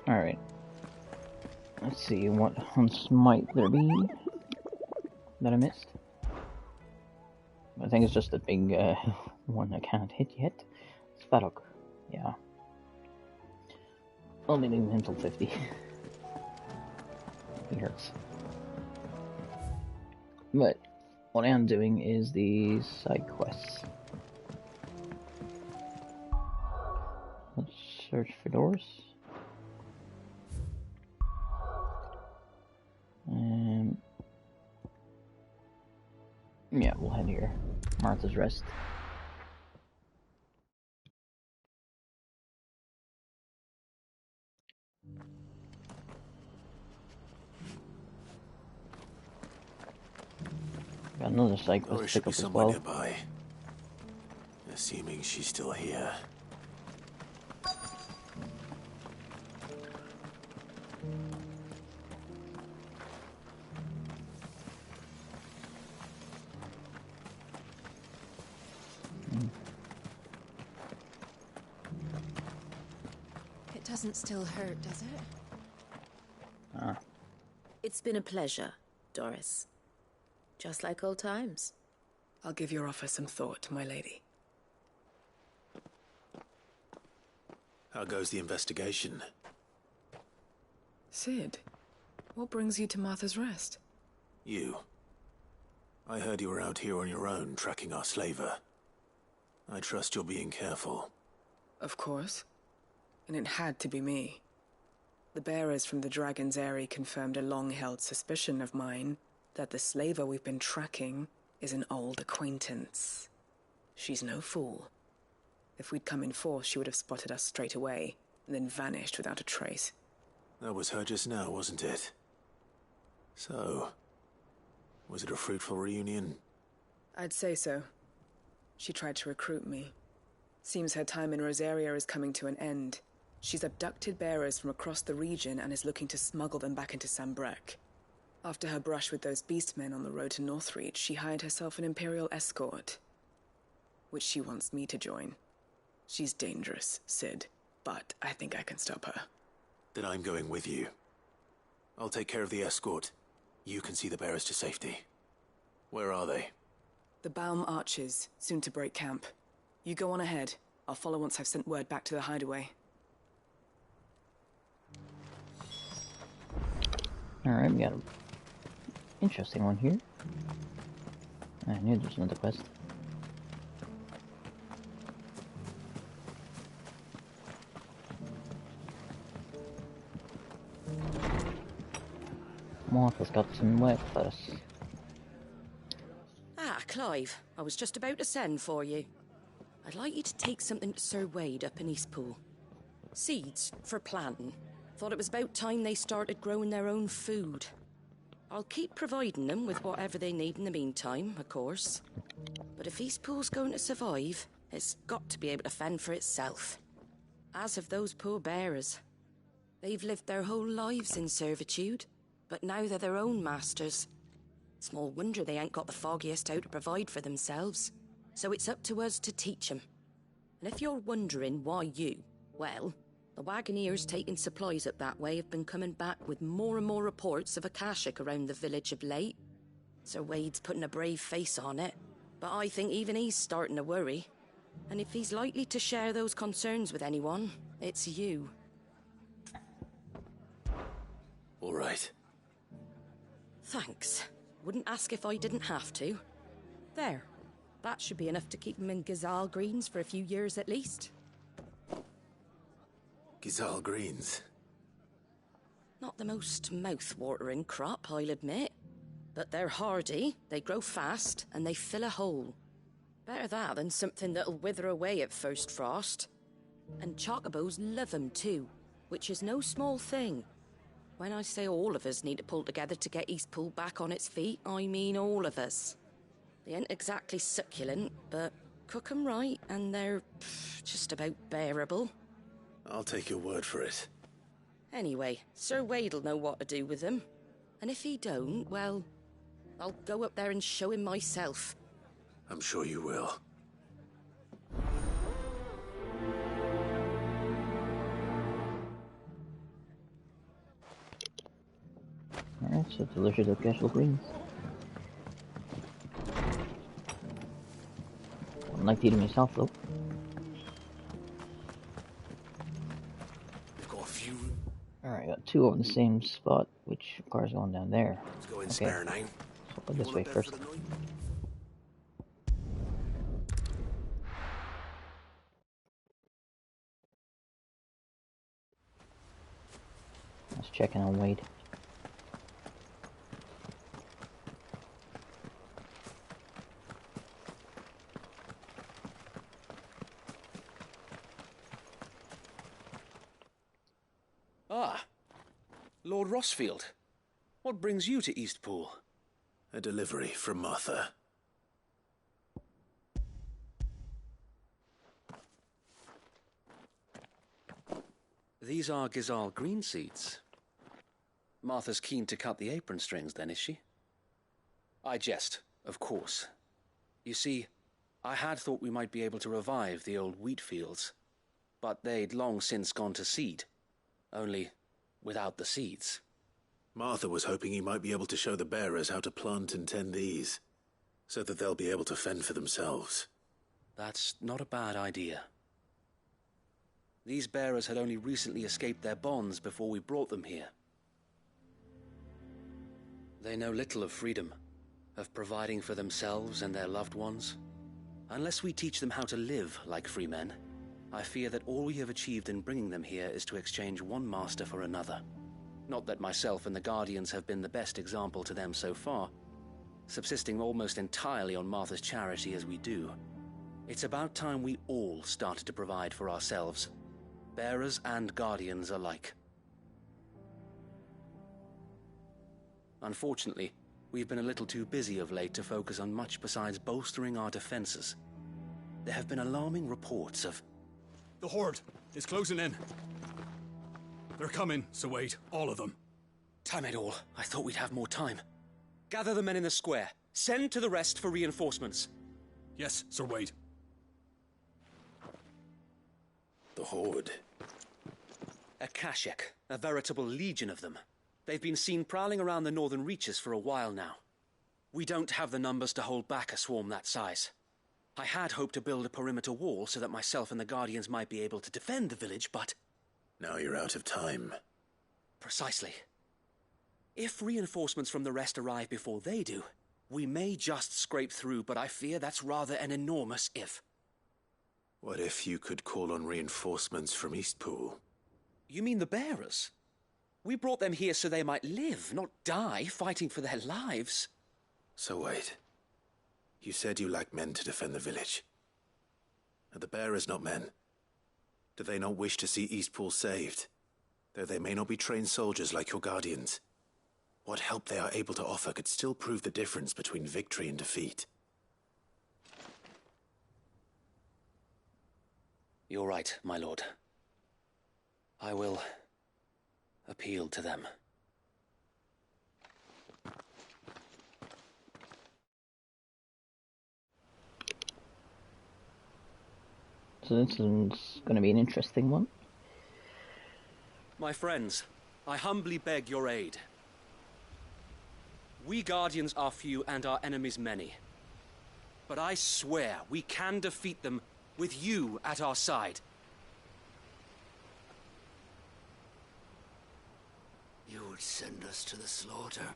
Alright. Let's see, what hunts might there be that I missed? I think it's just a big one I can't hit yet. Spadok. Yeah. Only leaving him till 50. He hurts. But what I am doing is the side quests. Let's search for doors. Yeah, we'll head here. Martha's Rest. Got another side quest to pick up as well. Nearby. Assuming she's still here. It doesn't still hurt, does it? Ah. It's been a pleasure, Doris. Just like old times. I'll give your offer some thought, my lady. How goes the investigation? Sid, what brings you to Martha's Rest? You. I heard you were out here on your own, tracking our slaver. I trust you're being careful. Of course. And it had to be me. The bearers from the Dragon's Eyrie confirmed a long-held suspicion of mine that the slaver we've been tracking is an old acquaintance. She's no fool. If we'd come in force, she would have spotted us straight away, and then vanished without a trace. That was her just now, wasn't it? So, was it a fruitful reunion? I'd say so. She tried to recruit me. Seems her time in Rosaria is coming to an end. She's abducted bearers from across the region and is looking to smuggle them back into Sambrec. After her brush with those beastmen on the road to Northreach, she hired herself an Imperial escort, which she wants me to join. She's dangerous, Sid, but I think I can stop her. Then I'm going with you. I'll take care of the escort. You can see the bearers to safety. Where are they? The Baum Archers, soon to break camp. You go on ahead. I'll follow once I've sent word back to the hideaway. Alright, we got an interesting one here. I knew there's another quest. Martha's got some work for us. Ah, Clive, I was just about to send for you. I'd like you to take something to Sir Wade up in Eastpool. Seeds for planting. Thought it was about time they started growing their own food. I'll keep providing them with whatever they need in the meantime, of course. But if Eastpool's going to survive, it's got to be able to fend for itself. As have those poor bearers. They've lived their whole lives in servitude, but now they're their own masters. Small wonder they ain't got the foggiest how to provide for themselves. So it's up to us to teach them. And if you're wondering why you, well, the Wagoneers taking supplies up that way have been coming back with more and more reports of Akashic around the village of late. Sir Wade's putting a brave face on it, but I think even he's starting to worry. And if he's likely to share those concerns with anyone, it's you. All right. Thanks. Wouldn't ask if I didn't have to. There. That should be enough to keep him in Gazal Greens for a few years at least. Gazal Greens. Not the most mouth-watering crop, I'll admit. But they're hardy, they grow fast, and they fill a hole. Better that than something that'll wither away at first frost. And chocobos love 'em too, which is no small thing. When I say all of us need to pull together to get Eastpool back on its feet, I mean all of us. They ain't exactly succulent, but cook 'em right, and they're just about bearable. I'll take your word for it. Anyway, Sir Wade'll know what to do with them. And if he don't, well, I'll go up there and show him myself. I'm sure you will. So delicious occasional greens. Wouldn't like to eat them myself though. We've got a few. Alright, got two over the same spot, which car's going down there. Let's go in Okay. spare now. So go this way first. Let's check in on Wade. Ah, Lord Rossfield. What brings you to Eastpool? A delivery from Martha. These are Gizal green seeds. Martha's keen to cut the apron strings, then, is she? I jest, of course. You see, I had thought we might be able to revive the old wheat fields, but they'd long since gone to seed, only without the seeds. Martha was hoping he might be able to show the bearers how to plant and tend these, so that they'll be able to fend for themselves. That's not a bad idea. These bearers had only recently escaped their bonds before we brought them here. They know little of freedom, of providing for themselves and their loved ones. Unless we teach them how to live like free men, I fear that all we have achieved in bringing them here is to exchange one master for another. Not that myself and the Guardians have been the best example to them so far, subsisting almost entirely on Martha's charity as we do. It's about time we all started to provide for ourselves, bearers and Guardians alike. Unfortunately, we've been a little too busy of late to focus on much besides bolstering our defenses. There have been alarming reports of... The Horde is closing in. They're coming, so wait, all of them. Damn it all, I thought we'd have more time. Gather the men in the square. Send to the rest for reinforcements. Yes, Sir Wade. The Horde. A Kashek, a veritable legion of them. They've been seen prowling around the northern reaches for a while now. We don't have the numbers to hold back a swarm that size. I had hoped to build a perimeter wall so that myself and the Guardians might be able to defend the village, but... Now you're out of time. Precisely. If reinforcements from the rest arrive before they do, we may just scrape through, but I fear that's rather an enormous if. What if you could call on reinforcements from Eastpool? You mean the bearers? We brought them here so they might live, not die, fighting for their lives. So wait. You said you lack men to defend the village. Are the bearers not men? Do they not wish to see Eastpool saved? Though they may not be trained soldiers like your Guardians, what help they are able to offer could still prove the difference between victory and defeat. You're right, my lord. I will appeal to them. So this is going to be an interesting one. My friends, I humbly beg your aid. We Guardians are few and our enemies many. But I swear we can defeat them with you at our side. You would send us to the slaughter,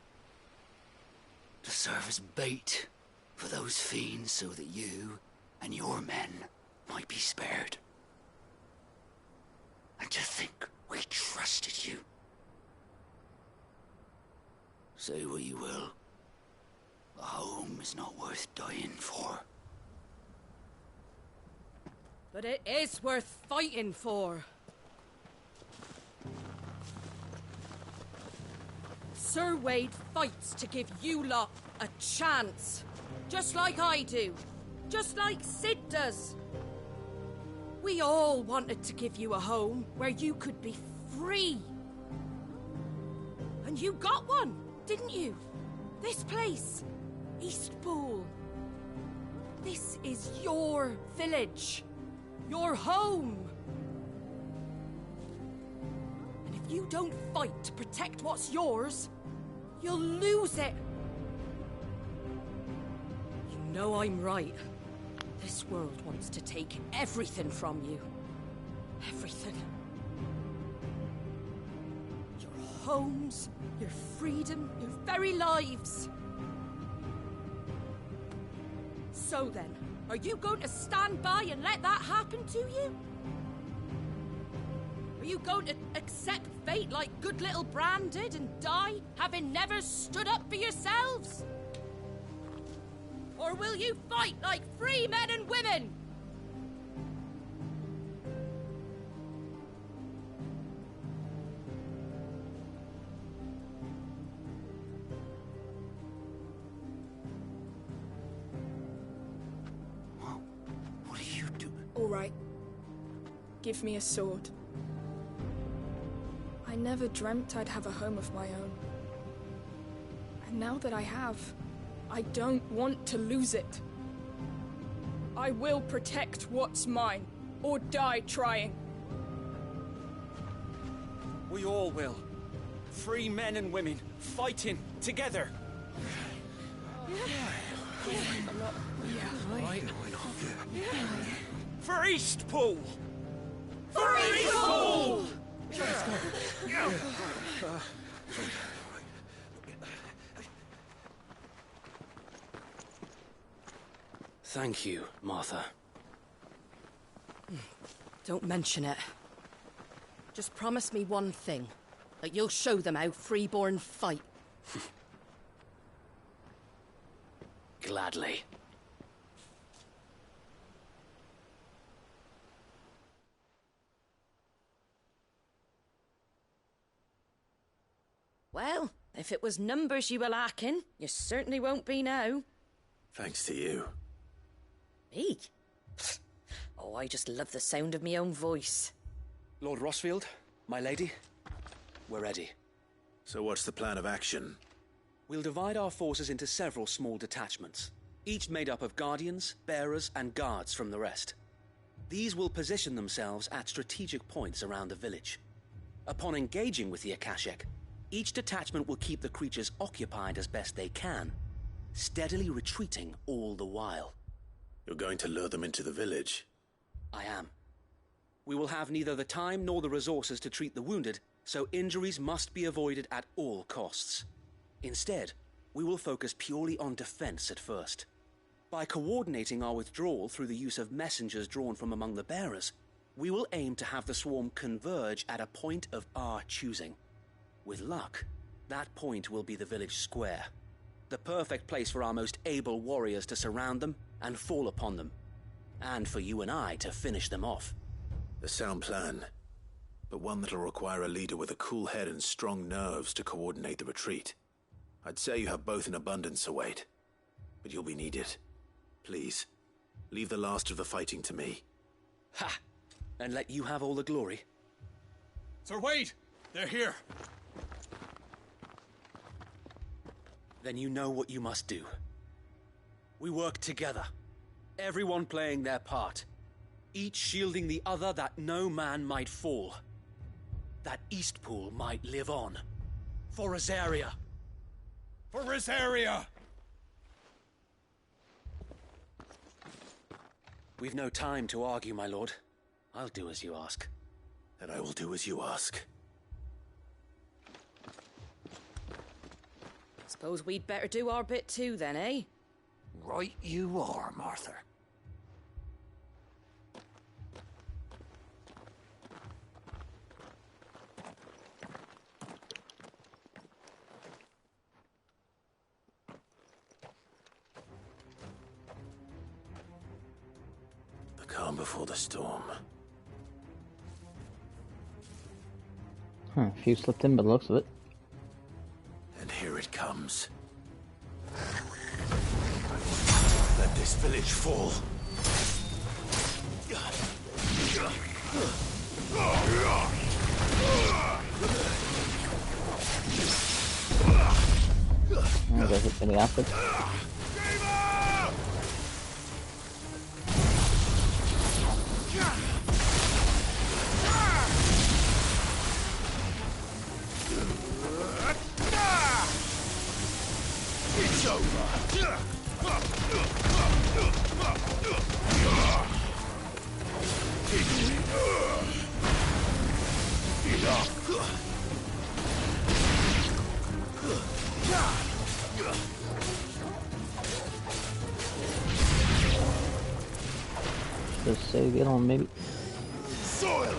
to serve as bait for those fiends so that you and your men might be spared. And to think we trusted you. Say what you will, a home is not worth dying for. But it is worth fighting for. Sir Wade fights to give you lot a chance. Just like I do. Just like Sid does. We all wanted to give you a home where you could be free. And you got one, didn't you? This place, Eastpool. This is your village. Your home. And if you don't fight to protect what's yours, You'll lose it! You know I'm right. This world wants to take everything from you. Everything. Your homes, your freedom, your very lives. So then, are you going to stand by and let that happen to you? Are you going to accept fate like good little Bran did and die, having never stood up for yourselves? Or will you fight like free men and women? What are you doing? All right. Give me a sword. I never dreamt I'd have a home of my own. And now that I have, I don't want to lose it. I will protect what's mine, or die trying. We all will. Free men and women, fighting together. For Eastpool! For Eastpool! Thank you, Martha. Don't mention it. Just promise me one thing. That you'll show them how freeborn fight. Gladly. Well, if it was numbers you were lacking, you certainly won't be now. Thanks to you. Me? Oh, I just love the sound of my own voice. Lord Rossfield, my lady, we're ready. So what's the plan of action? We'll divide our forces into several small detachments, each made up of guardians, bearers, and guards from the rest. These will position themselves at strategic points around the village. Upon engaging with the Akashek, each detachment will keep the creatures occupied as best they can, steadily retreating all the while. You're going to lure them into the village? I am. We will have neither the time nor the resources to treat the wounded, so injuries must be avoided at all costs. Instead, we will focus purely on defense at first. By coordinating our withdrawal through the use of messengers drawn from among the bearers, we will aim to have the swarm converge at a point of our choosing. With luck, that point will be the village square, the perfect place for our most able warriors to surround them and fall upon them, and for you and I to finish them off. A sound plan, but one that'll require a leader with a cool head and strong nerves to coordinate the retreat. I'd say you have both in abundance, Sir Wade, but you'll be needed. Please, leave the last of the fighting to me. Ha! And let you have all the glory. Sir Wade! They're here! Then you know what you must do. We work together, everyone playing their part, each shielding the other that no man might fall, that Eastpool might live on. For Rosaria! For Rosaria! We've no time to argue, my lord. I'll do as you ask. And I will do as you ask. Suppose we'd better do our bit too then, eh? Right you are, Martha. The calm before the storm. A few slipped in by the looks of it. And here it comes. Let this village fall. Oh, does it any acid? on, baby. Soil.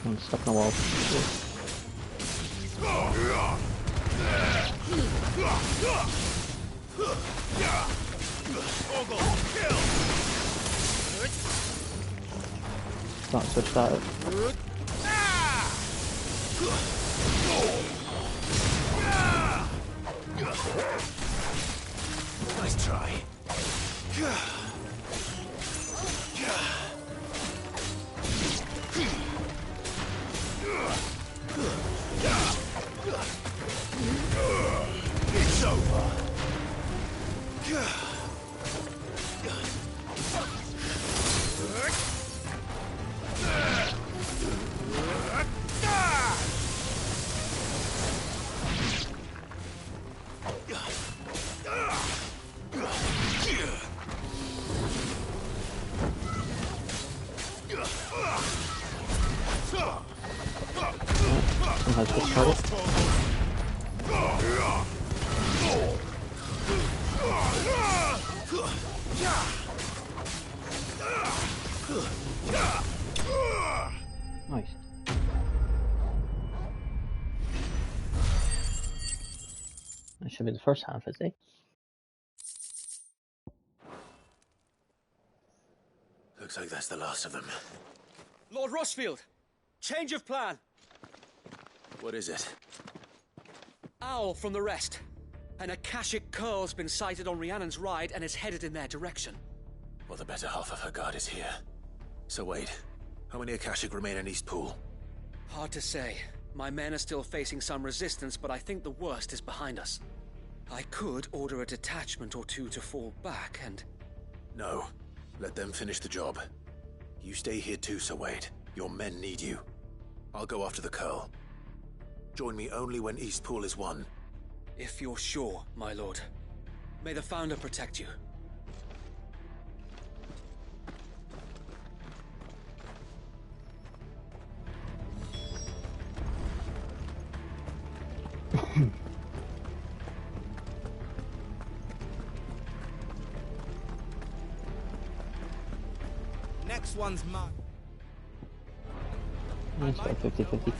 I'm stuck in the wall. Can't switch that up. Nice try. It's over. Somehow switch target. Nice. That should be the first half, is it? Looks like that's the last of them. Lord Rossfield! Change of plan! What is it? Owl from the rest. An Akashic curl's been sighted on Rhiannon's ride and is headed in their direction. Well, the better half of her guard is here. So wait, how many Akashic remain in Eastpool? Hard to say. My men are still facing some resistance, but I think the worst is behind us. I could order a detachment or two to fall back and... No. Let them finish the job. You stay here too, Sir Wade. Your men need you. I'll go after the Curl. Join me only when Eastpool is won. If you're sure, my lord. May the Founder protect you. Next one's mine. It's like 50-50.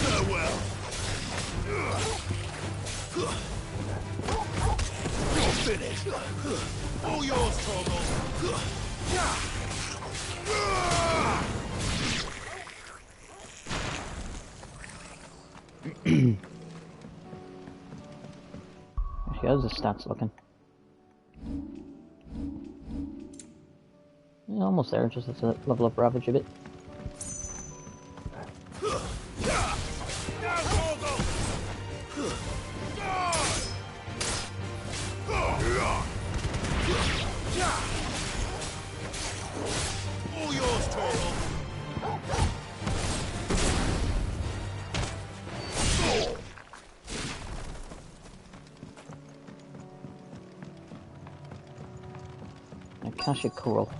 Farewell. You're finished. All yours, Torgal. How's the stats looking? Yeah, almost there, just have to level up Ravage a bit. All yours, Torgal. Akashic Coral.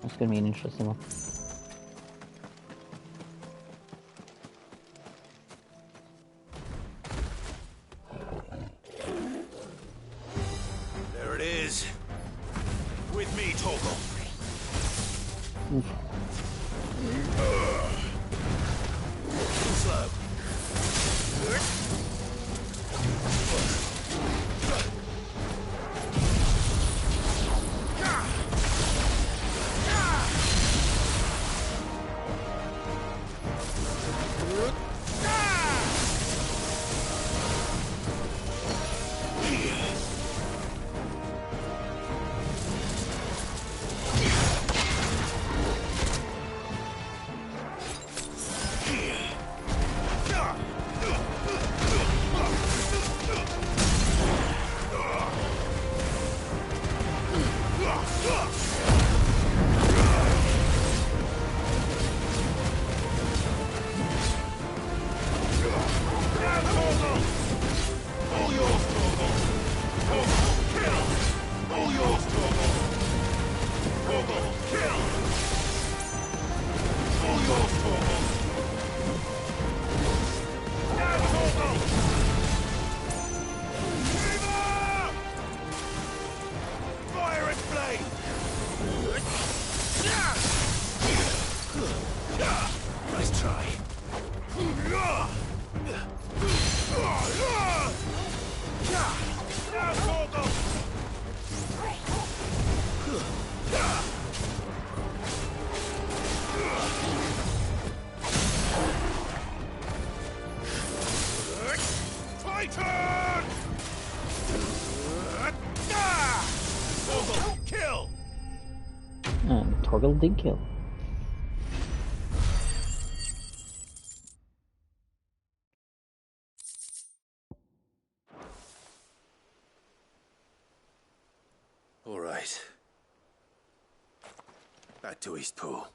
That's going to be an interesting one. There it is. With me, Torgal. Slow. And Torgal did kill. All right. Back to Eastpool.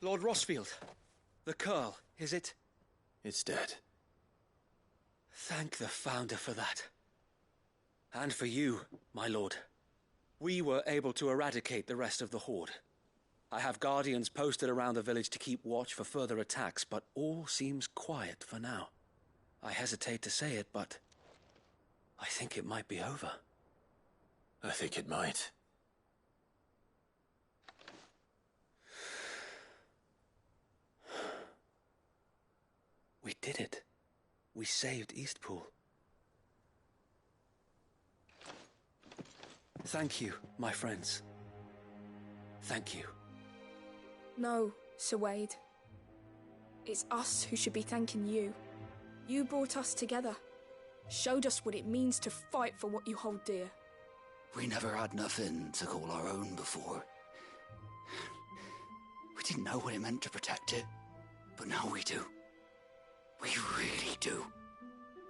Lord Rosfield, the Curl, is it? It's dead. Thank the Founder for that. And for you, my lord. We were able to eradicate the rest of the Horde. I have guardians posted around the village to keep watch for further attacks, but all seems quiet for now. I hesitate to say it, but I think it might be over. I think it might. We did it. We saved Eastpool. Thank you, my friends. Thank you. No, Sir Wade. It's us who should be thanking you. You brought us together. Showed us what it means to fight for what you hold dear. We never had nothing to call our own before. We didn't know what it meant to protect it, but now we do. We really do.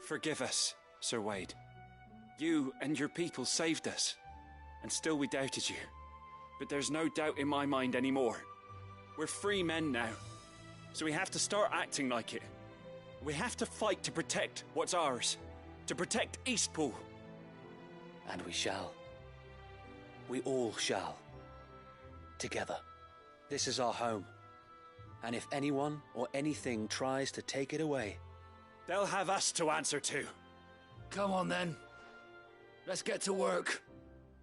Forgive us, Sir Wade. You and your people saved us, and still we doubted you. But there's no doubt in my mind anymore. We're free men now, so we have to start acting like it. We have to fight to protect what's ours, to protect Eastpool. And we shall. We all shall. Together. This is our home. And if anyone or anything tries to take it away, they'll have us to answer to. Come on then. Let's get to work.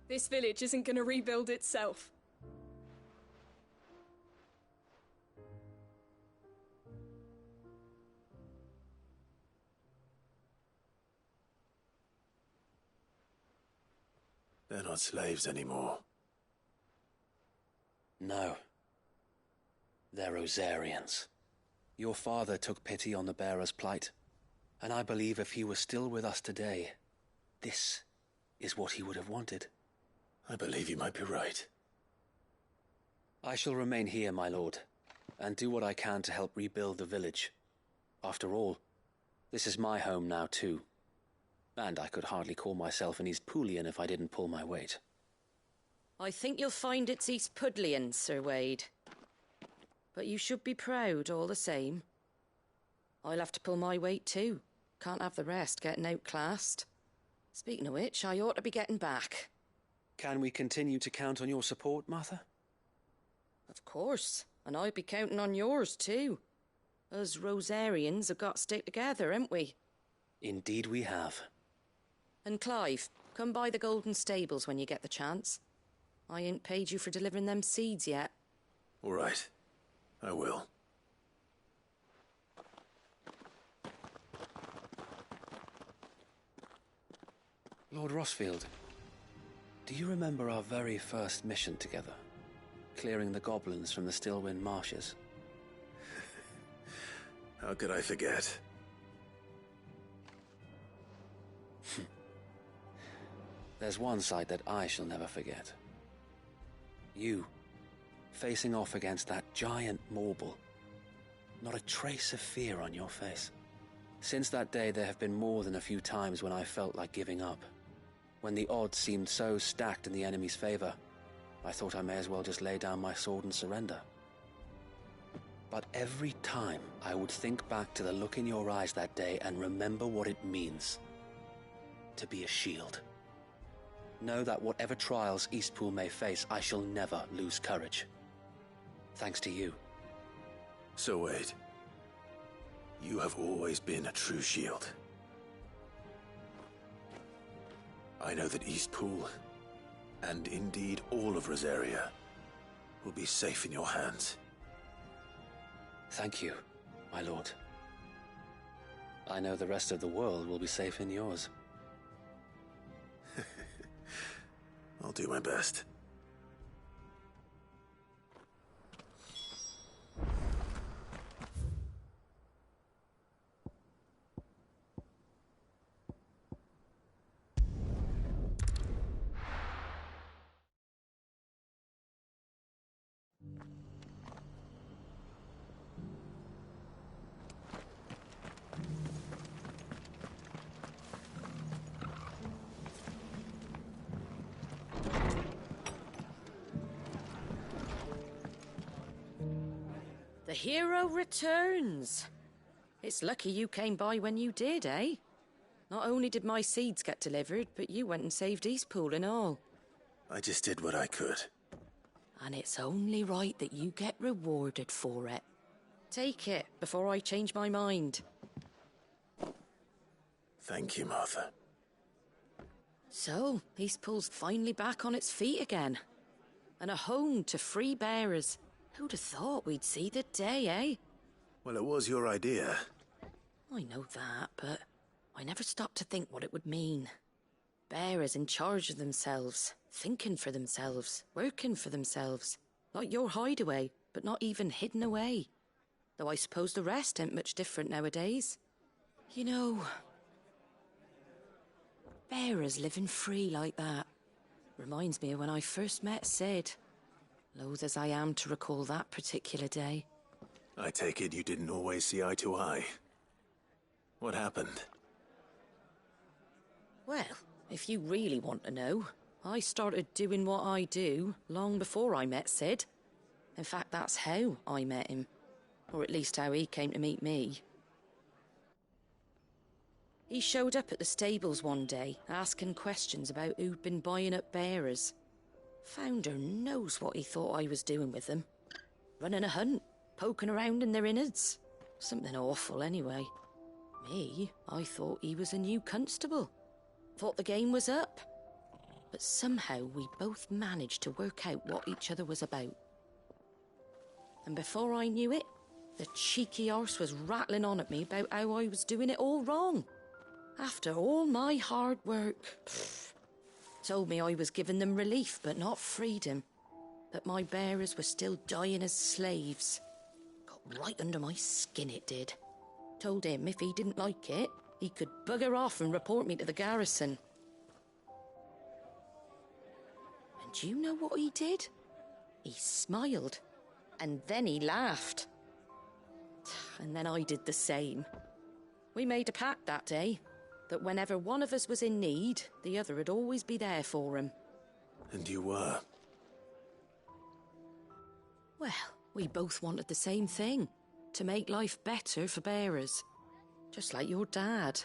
This village isn't gonna rebuild itself. They're not slaves anymore. No. They're Rosarians. Your father took pity on the bearer's plight, and I believe if he was still with us today, this is what he would have wanted. I believe you might be right. I shall remain here, my lord, and do what I can to help rebuild the village. After all, this is my home now too, and I could hardly call myself an Eastpoolian if I didn't pull my weight. I think you'll find it's Eastpudlian, Sir Wade. But you should be proud all the same. I'll have to pull my weight too. Can't have the rest getting outclassed. Speaking of which, I ought to be getting back. Can we continue to count on your support, Martha? Of course, and I'll be counting on yours too. Us Rosarians have got to stick together, haven't we? Indeed we have. And Clive, come by the Golden Stables when you get the chance. I ain't paid you for delivering them seeds yet. All right. I will. Lord Rosfield, do you remember our very first mission together? Clearing the goblins from the Stillwind marshes? How could I forget? There's one sight that I shall never forget. You, facing off against that giant Morble. Not a trace of fear on your face. Since that day, there have been more than a few times when I felt like giving up. When the odds seemed so stacked in the enemy's favor, I thought I may as well just lay down my sword and surrender. But every time I would think back to the look in your eyes that day and remember what it means to be a shield. Know that whatever trials Eastpool may face, I shall never lose courage. Thanks to you. So Wade, you have always been a true shield. I know that Eastpool, and indeed all of Rosaria, will be safe in your hands. Thank you, my lord. I know the rest of the world will be safe in yours. I'll do my best. The hero returns. It's lucky you came by when you did, eh? Not only did my seeds get delivered, but you went and saved Eastpool and all. I just did what I could. And it's only right that you get rewarded for it. Take it before I change my mind. Thank you, Martha. So, Eastpool's finally back on its feet again. And a home to free bearers. Who'd have thought we'd see the day, eh? Well, it was your idea. I know that, but I never stopped to think what it would mean. Bearers in charge of themselves, thinking for themselves, working for themselves. Like your hideaway, but not even hidden away. Though I suppose the rest ain't much different nowadays. You know, bearers living free like that reminds me of when I first met Sid. Loath as I am to recall that particular day. I take it you didn't always see eye to eye. What happened? Well, if you really want to know, I started doing what I do long before I met Sid. In fact, that's how I met him. Or at least how he came to meet me. He showed up at the stables one day, asking questions about who'd been buying up bearers. Founder knows what he thought I was doing with them. Running a hunt, poking around in their innards. Something awful anyway. Me, I thought he was a new constable. Thought the game was up. But somehow we both managed to work out what each other was about. And before I knew it, the cheeky arse was rattling on at me about how I was doing it all wrong. After all my hard work. Told me I was giving them relief, but not freedom. That my bearers were still dying as slaves. Got right under my skin, it did. Told him if he didn't like it, he could bugger off and report me to the garrison. And do you know what he did? He smiled. And then he laughed. And then I did the same. We made a pact that day. That whenever one of us was in need, the other would always be there for him. And you were? Well, we both wanted the same thing. To make life better for bearers. Just like your dad.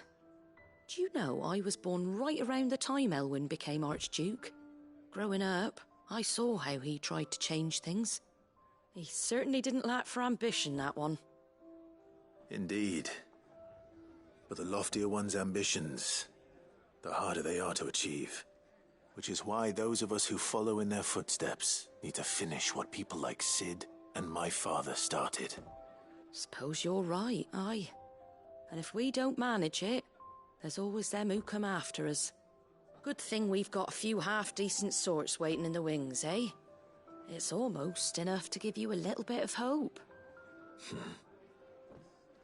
Do you know I was born right around the time Elwyn became Archduke? Growing up, I saw how he tried to change things. He certainly didn't lack for ambition, that one. Indeed. But the loftier one's ambitions, the harder they are to achieve. Which is why those of us who follow in their footsteps need to finish what people like Sid and my father started. Suppose you're right, aye. And if we don't manage it, there's always them who come after us. Good thing we've got a few half-decent sorts waiting in the wings, eh? It's almost enough to give you a little bit of hope.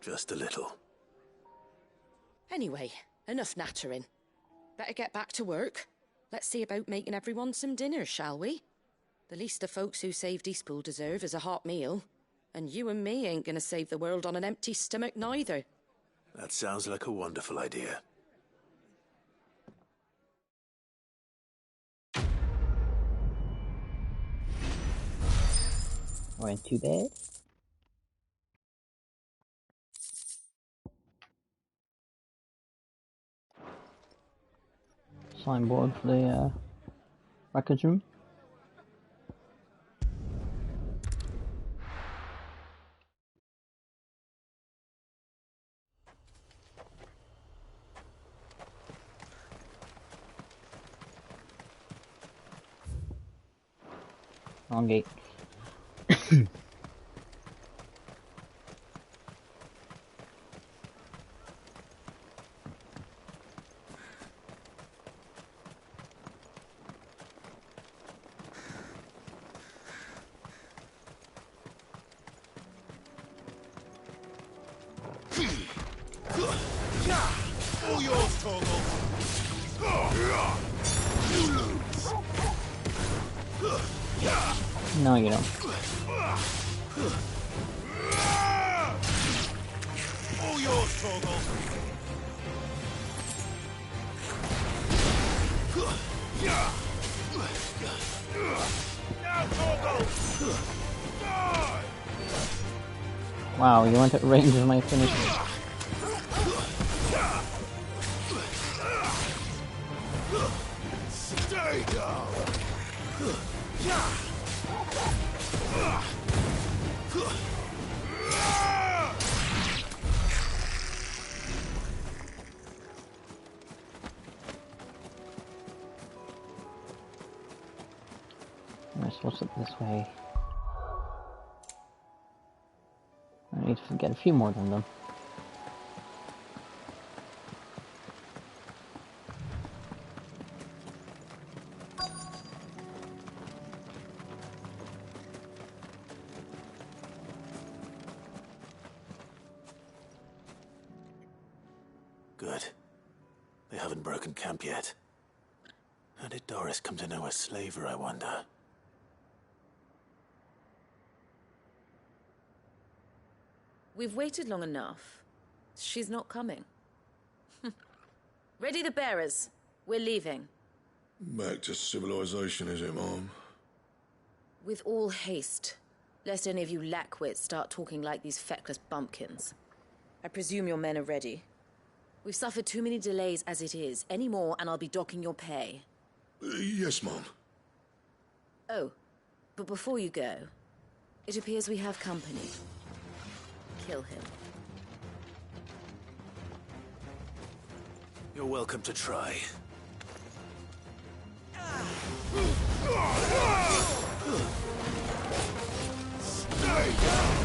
Just a little. Anyway, enough nattering. Better get back to work. Let's see about making everyone some dinner, shall we? The least the folks who saved Eastpool deserve is a hot meal. And you and me ain't gonna save the world on an empty stomach neither. That sounds like a wonderful idea. Weren't too bad. Signboard for the records room. Wrong gate. All yours, Torgal. You lose. No, you don't. All yours, Torgal. Now, Torgal. Die. Wow, you went at range of my finisher. Stay down. Am I supposed to this way? I need to get a few more than them. Good. They haven't broken camp yet. How did Doris come to know a slaver, I wonder? We've waited long enough. She's not coming. Ready the bearers. We're leaving. Back to civilization, is it, Mom? With all haste, lest any of you lackwits start talking like these feckless bumpkins. I presume your men are ready. We've suffered too many delays as it is. Any more and I'll be docking your pay. Yes, Mom. Oh, but before you go, it appears we have company. Kill him. You're welcome to try. Stay down!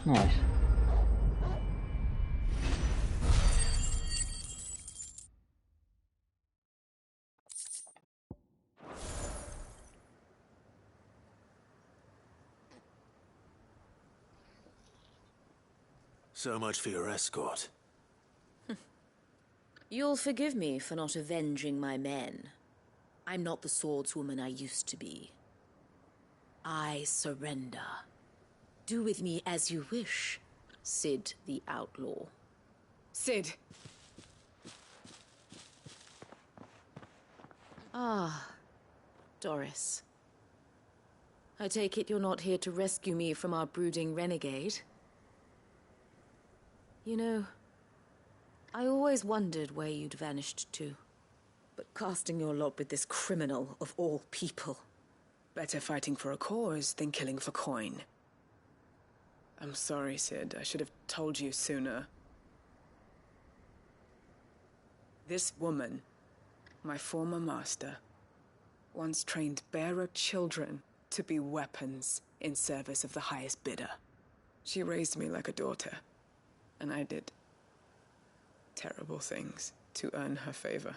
Nice. So much for your escort. You'll forgive me for not avenging my men. I'm not the swordswoman I used to be. I surrender. Do with me as you wish, Sid the Outlaw. Sid! Ah, Doris. I take it you're not here to rescue me from our brooding renegade? You know, I always wondered where you'd vanished to. But casting your lot with this criminal of all people... Better fighting for a cause than killing for coin. I'm sorry, Sid. I should have told you sooner. This woman, my former master, once trained bearer children to be weapons in service of the highest bidder. She raised me like a daughter, and I did terrible things to earn her favor.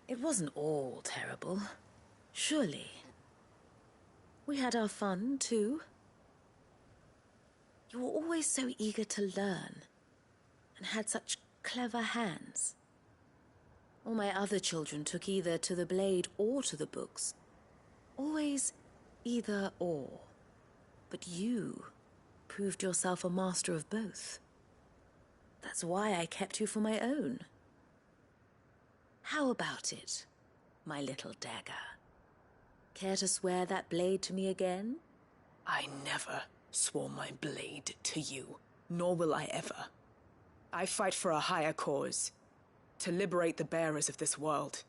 It wasn't all terrible, surely. We had our fun, too. You were always so eager to learn, and had such clever hands. All my other children took either to the blade or to the books. Always either or. But you proved yourself a master of both. That's why I kept you for my own. How about it, my little dagger? Care to swear that blade to me again? I never swore my blade to you, nor will I ever. I fight for a higher cause, to liberate the bearers of this world.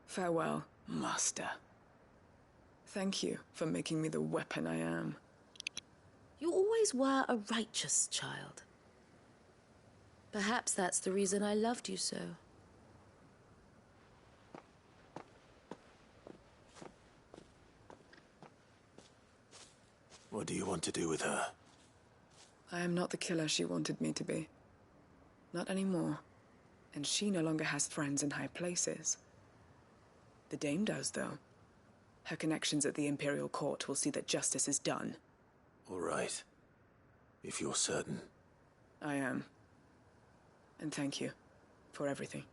Farewell, Master. Thank you for making me the weapon I am. You always were a righteous child. Perhaps that's the reason I loved you so. What do you want to do with her? I am not the killer she wanted me to be. Not anymore. And she no longer has friends in high places. The Dame does, though. Her connections at the Imperial Court will see that justice is done. All right. If you're certain. I am. And thank you for everything.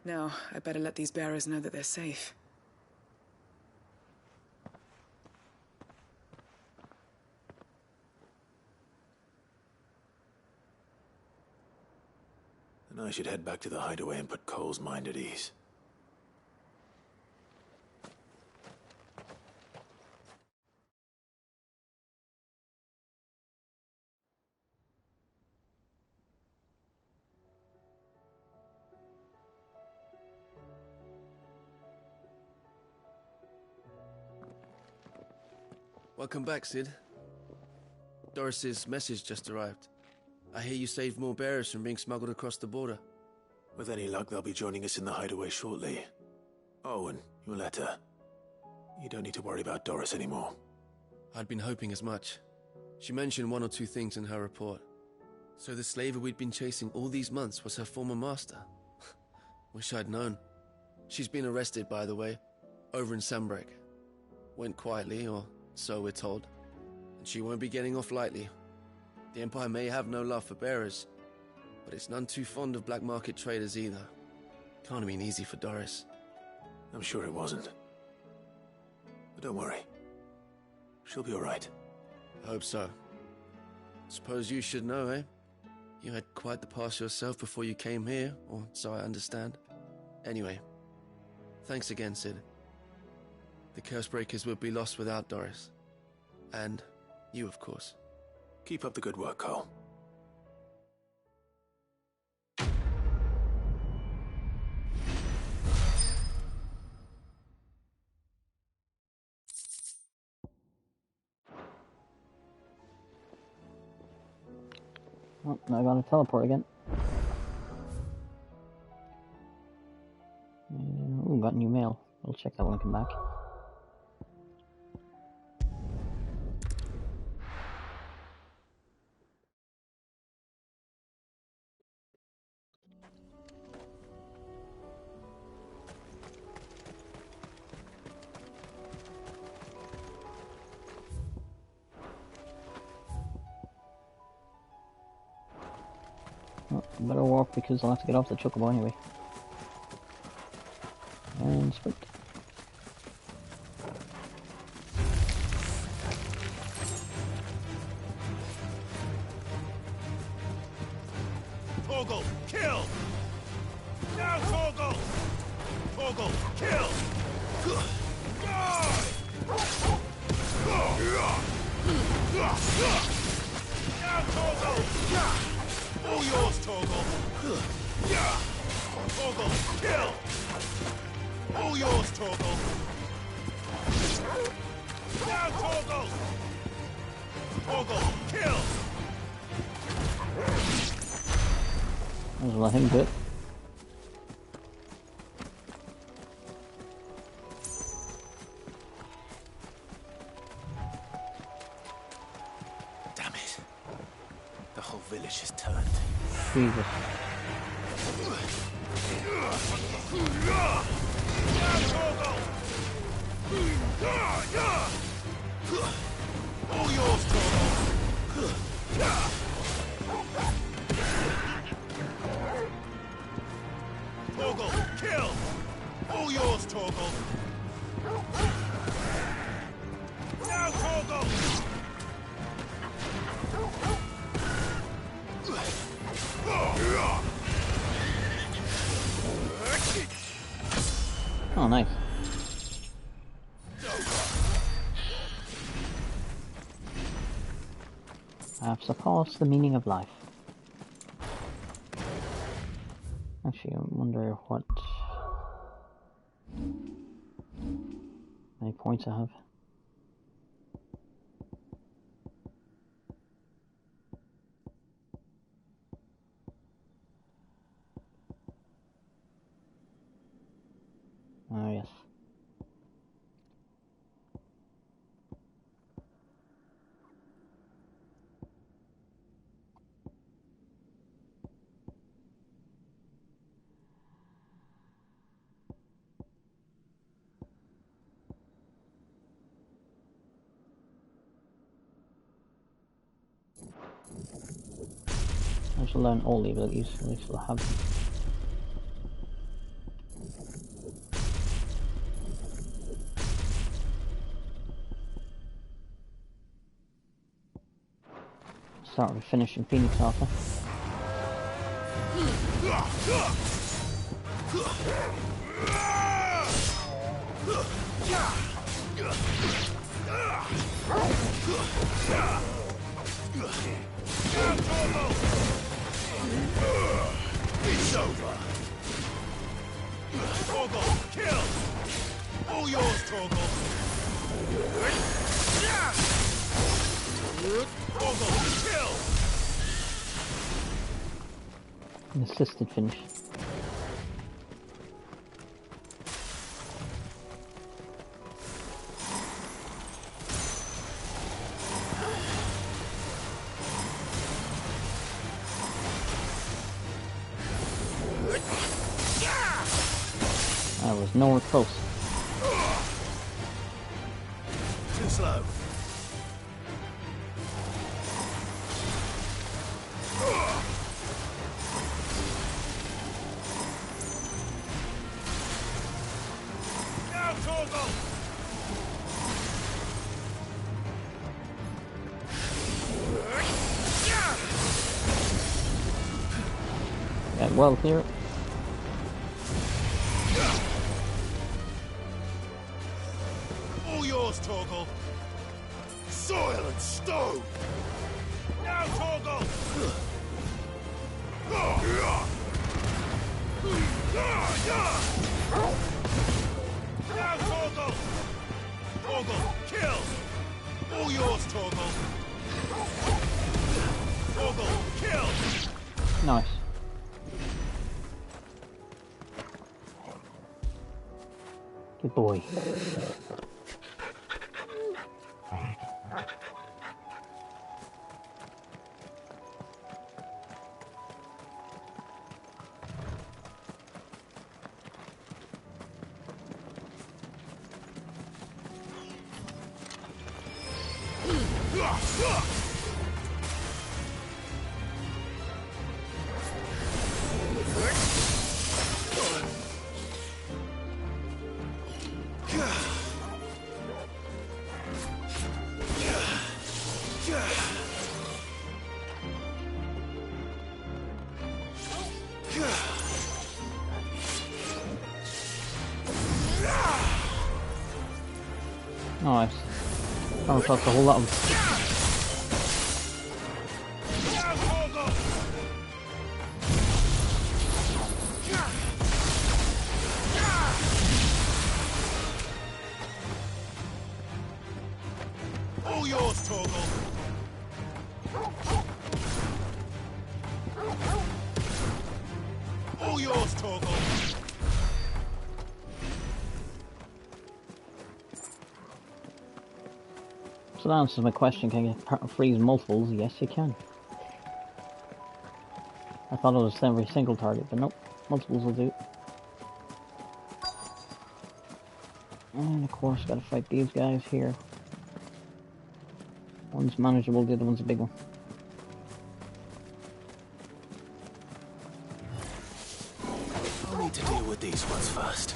Now, I better let these bearers know that they're safe. Then I should head back to the hideaway and put Cole's mind at ease. Welcome back, Sid. Doris's message just arrived. I hear you saved more bearers from being smuggled across the border. With any luck, they'll be joining us in the hideaway shortly. Oh, and your letter. You don't need to worry about Doris anymore. I'd been hoping as much. She mentioned one or two things in her report. So the slaver we'd been chasing all these months was her former master. Wish I'd known. She's been arrested, by the way, over in Sambrek. Went quietly, or so we're told. And she won't be getting off lightly. The Empire may have no love for bearers, but it's none too fond of black market traders either. Can't have been easy for Doris. I'm sure it wasn't. But don't worry. She'll be all right. I hope so. Suppose you should know, eh? You had quite the past yourself before you came here, or so I understand. Anyway, thanks again, Sid. The Cursebreakers would be lost without Doris. And you, of course. Keep up the good work, Cole. Oh, now I gotta teleport again. Ooh, got new mail. We'll check that when I come back. Oh, better walk because I'll have to get off the chocobo anyway. And sprint. Torgal, kill! Now, Torgal! Torgal, kill! Now, Torgal! All yours, Torgal! Torgal, kill! All yours, Torgal! Now, Torgal! Torgal, kill! I'll let him do it. Damn it. The whole village has turned. Jesus. All yours, Torgal! Torgal, kill! All yours, Torgal! Now, Torgal! Oh, nice. I've surpassed the meaning of life. Actually, I wonder what many points I have. Oh, yes. I shall learn all the abilities, at least I'll have them. Start with finishing Phoenix Alpha. It's over. Torgal, kill! All yours, Torgal. Torgal, kill! An assisted finish. I was nowhere close. Too slow. Now, Torgal! Yeah, well clear. All yours, Torgal. Soil and stone. Now, Torgal. Now, Torgal. Torgal, kill. All yours, Torgal. Torgal, kill. Nice. Good boy. Nice. Come across a whole lot of All yours, Torgal. All yours, Torgal. So that answers my question, can you freeze multiples? Yes, you can. I thought it was every single target, but nope. Multiples will do. And of course, gotta fight these guys here. One's manageable, the other one's a big one. I'll need to deal with these ones first.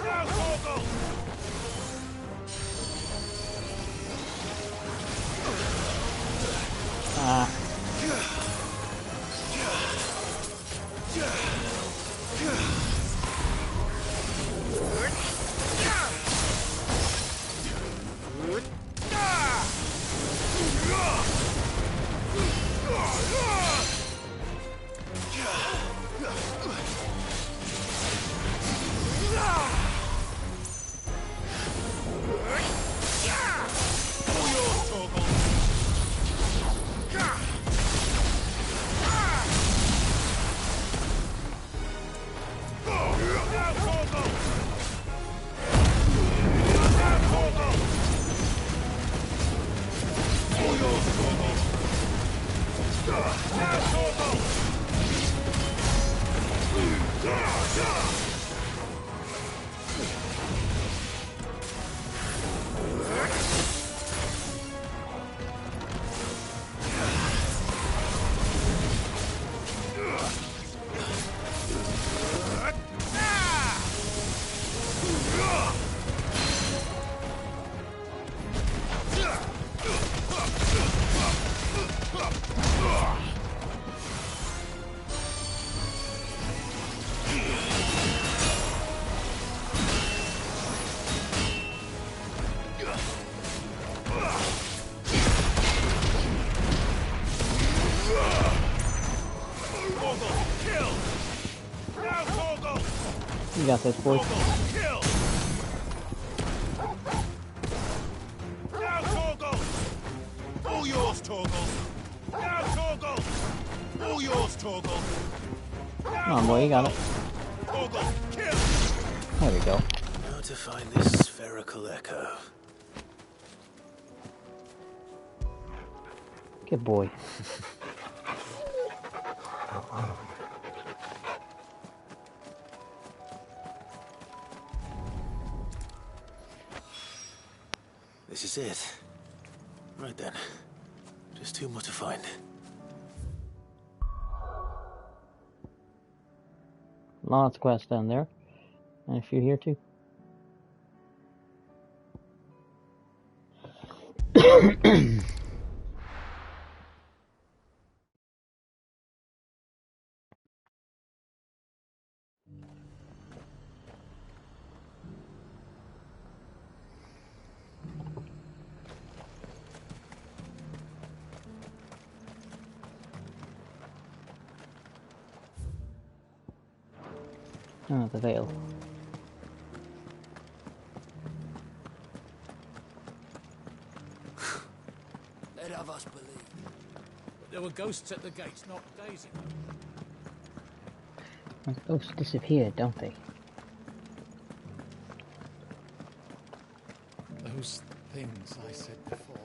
Now, Torgal! You got this, boy. Now, Torgal! All yours, Torgal! Now, Torgal! All yours, Torgal! Come on, boy, you got it. Torgal, kill! There we go. Now to find this spherical echo. Good boy. This is it. Right then. Just two more to find. Lots of quests down there. And a few here too. Oh, the veil. They'd have us believe. There were ghosts at the gates not days ago. Well, ghosts disappeared, don't they? Those things I said before.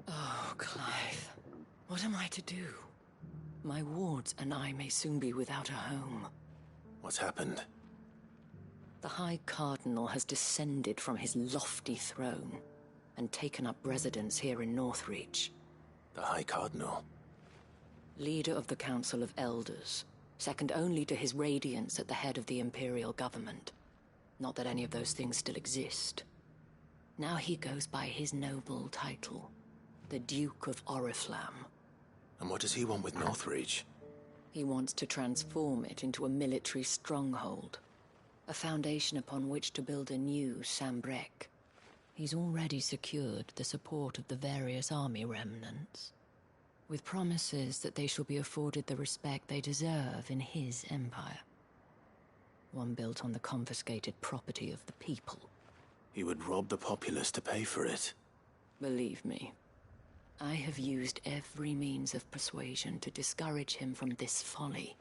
Oh, Clive. What am I to do? My wards and I may soon be without a home. What's happened? The High Cardinal has descended from his lofty throne and taken up residence here in Northreach. The High Cardinal? Leader of the Council of Elders, second only to his Radiance at the head of the Imperial government. Not that any of those things still exist. Now he goes by his noble title, the Duke of Oriflamme. And what does he want with Northreach? He wants to transform it into a military stronghold, a foundation upon which to build a new Sambrec. He's already secured the support of the various army remnants, with promises that they shall be afforded the respect they deserve in his empire. One built on the confiscated property of the people. He would rob the populace to pay for it. Believe me, I have used every means of persuasion to discourage him from this folly.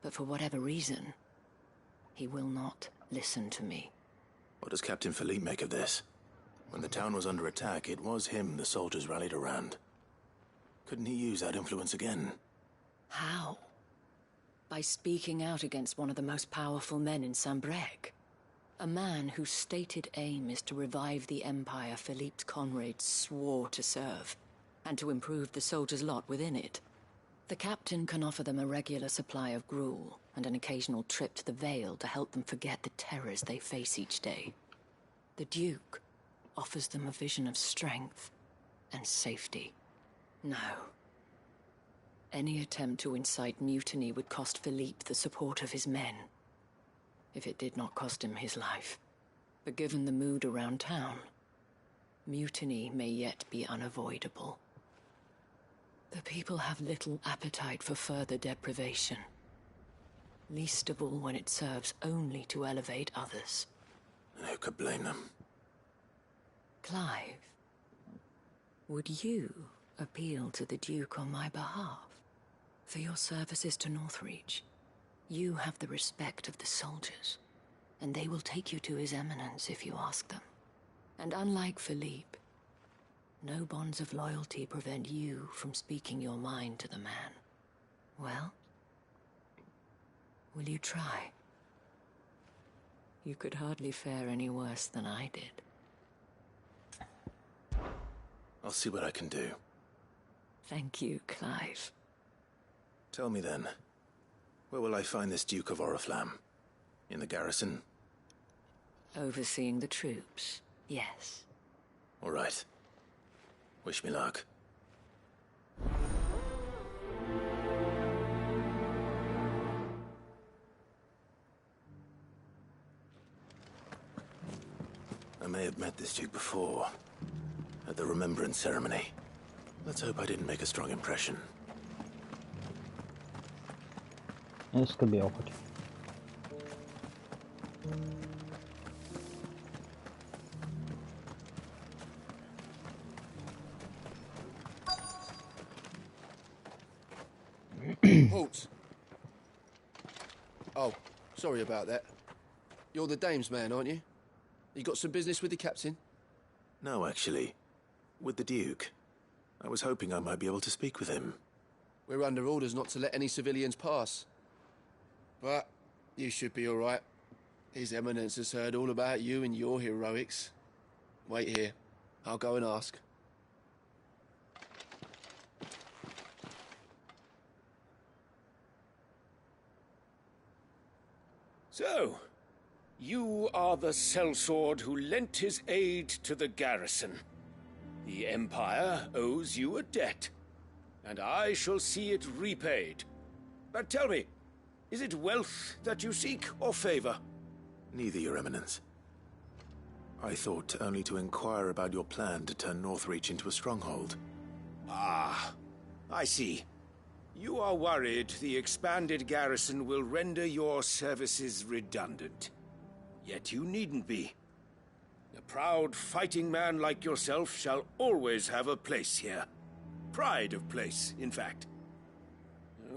But for whatever reason, he will not listen to me. What does Captain Philippe make of this? When the town was under attack, it was him the soldiers rallied around. Couldn't he use that influence again? How? By speaking out against one of the most powerful men in Sambrec. A man whose stated aim is to revive the empire Philippe's comrades swore to serve, and to improve the soldiers' lot within it. The captain can offer them a regular supply of gruel, and an occasional trip to the Vale to help them forget the terrors they face each day. The Duke, offers them a vision of strength and safety. No. Any attempt to incite mutiny would cost Philippe the support of his men, if it did not cost him his life. But given the mood around town, mutiny may yet be unavoidable. The people have little appetite for further deprivation, least of all when it serves only to elevate others. And who could blame them? Clive, would you appeal to the Duke on my behalf? For your services to Northreach, you have the respect of the soldiers, and they will take you to His Eminence if you ask them. And unlike Philippe, no bonds of loyalty prevent you from speaking your mind to the man. Well, will you try? You could hardly fare any worse than I did. I'll see what I can do. Thank you, Clive. Tell me then, where will I find this Duke of Oriflamme? In the garrison? Overseeing the troops, yes. All right. Wish me luck. I may have met this Duke before, at the Remembrance Ceremony. Let's hope I didn't make a strong impression. This could be awkward. Halt! Oh, sorry about that. You're the dame's man, aren't you? You got some business with the captain? No, actually. With the Duke. I was hoping I might be able to speak with him. We're under orders not to let any civilians pass. But you should be all right. His Eminence has heard all about you and your heroics. Wait here. I'll go and ask. So, you are the sellsword who lent his aid to the garrison. The Empire owes you a debt, and I shall see it repaid. But tell me, is it wealth that you seek, or favor? Neither, Your Eminence. I thought only to inquire about your plan to turn Northreach into a stronghold. Ah, I see. You are worried the expanded garrison will render your services redundant. Yet you needn't be. A proud fighting man like yourself shall always have a place here. Pride of place, in fact.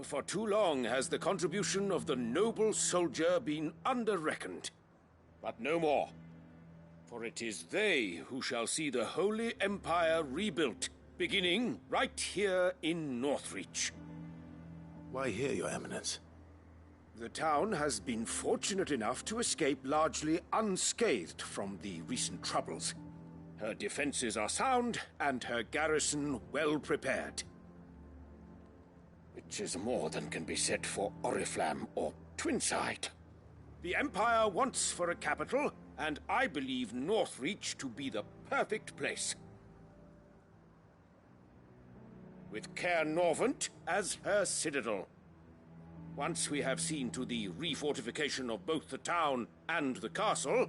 For too long has the contribution of the noble soldier been under-reckoned. But no more. For it is they who shall see the Holy Empire rebuilt, beginning right here in Northreach. Why here, Your Eminence? The town has been fortunate enough to escape largely unscathed from the recent troubles. Her defenses are sound, and her garrison well prepared. Which is more than can be said for Oriflamme or Twinside. The Empire wants for a capital, and I believe Northreach to be the perfect place. With Caer Norvent as her citadel. Once we have seen to the refortification of both the town and the castle,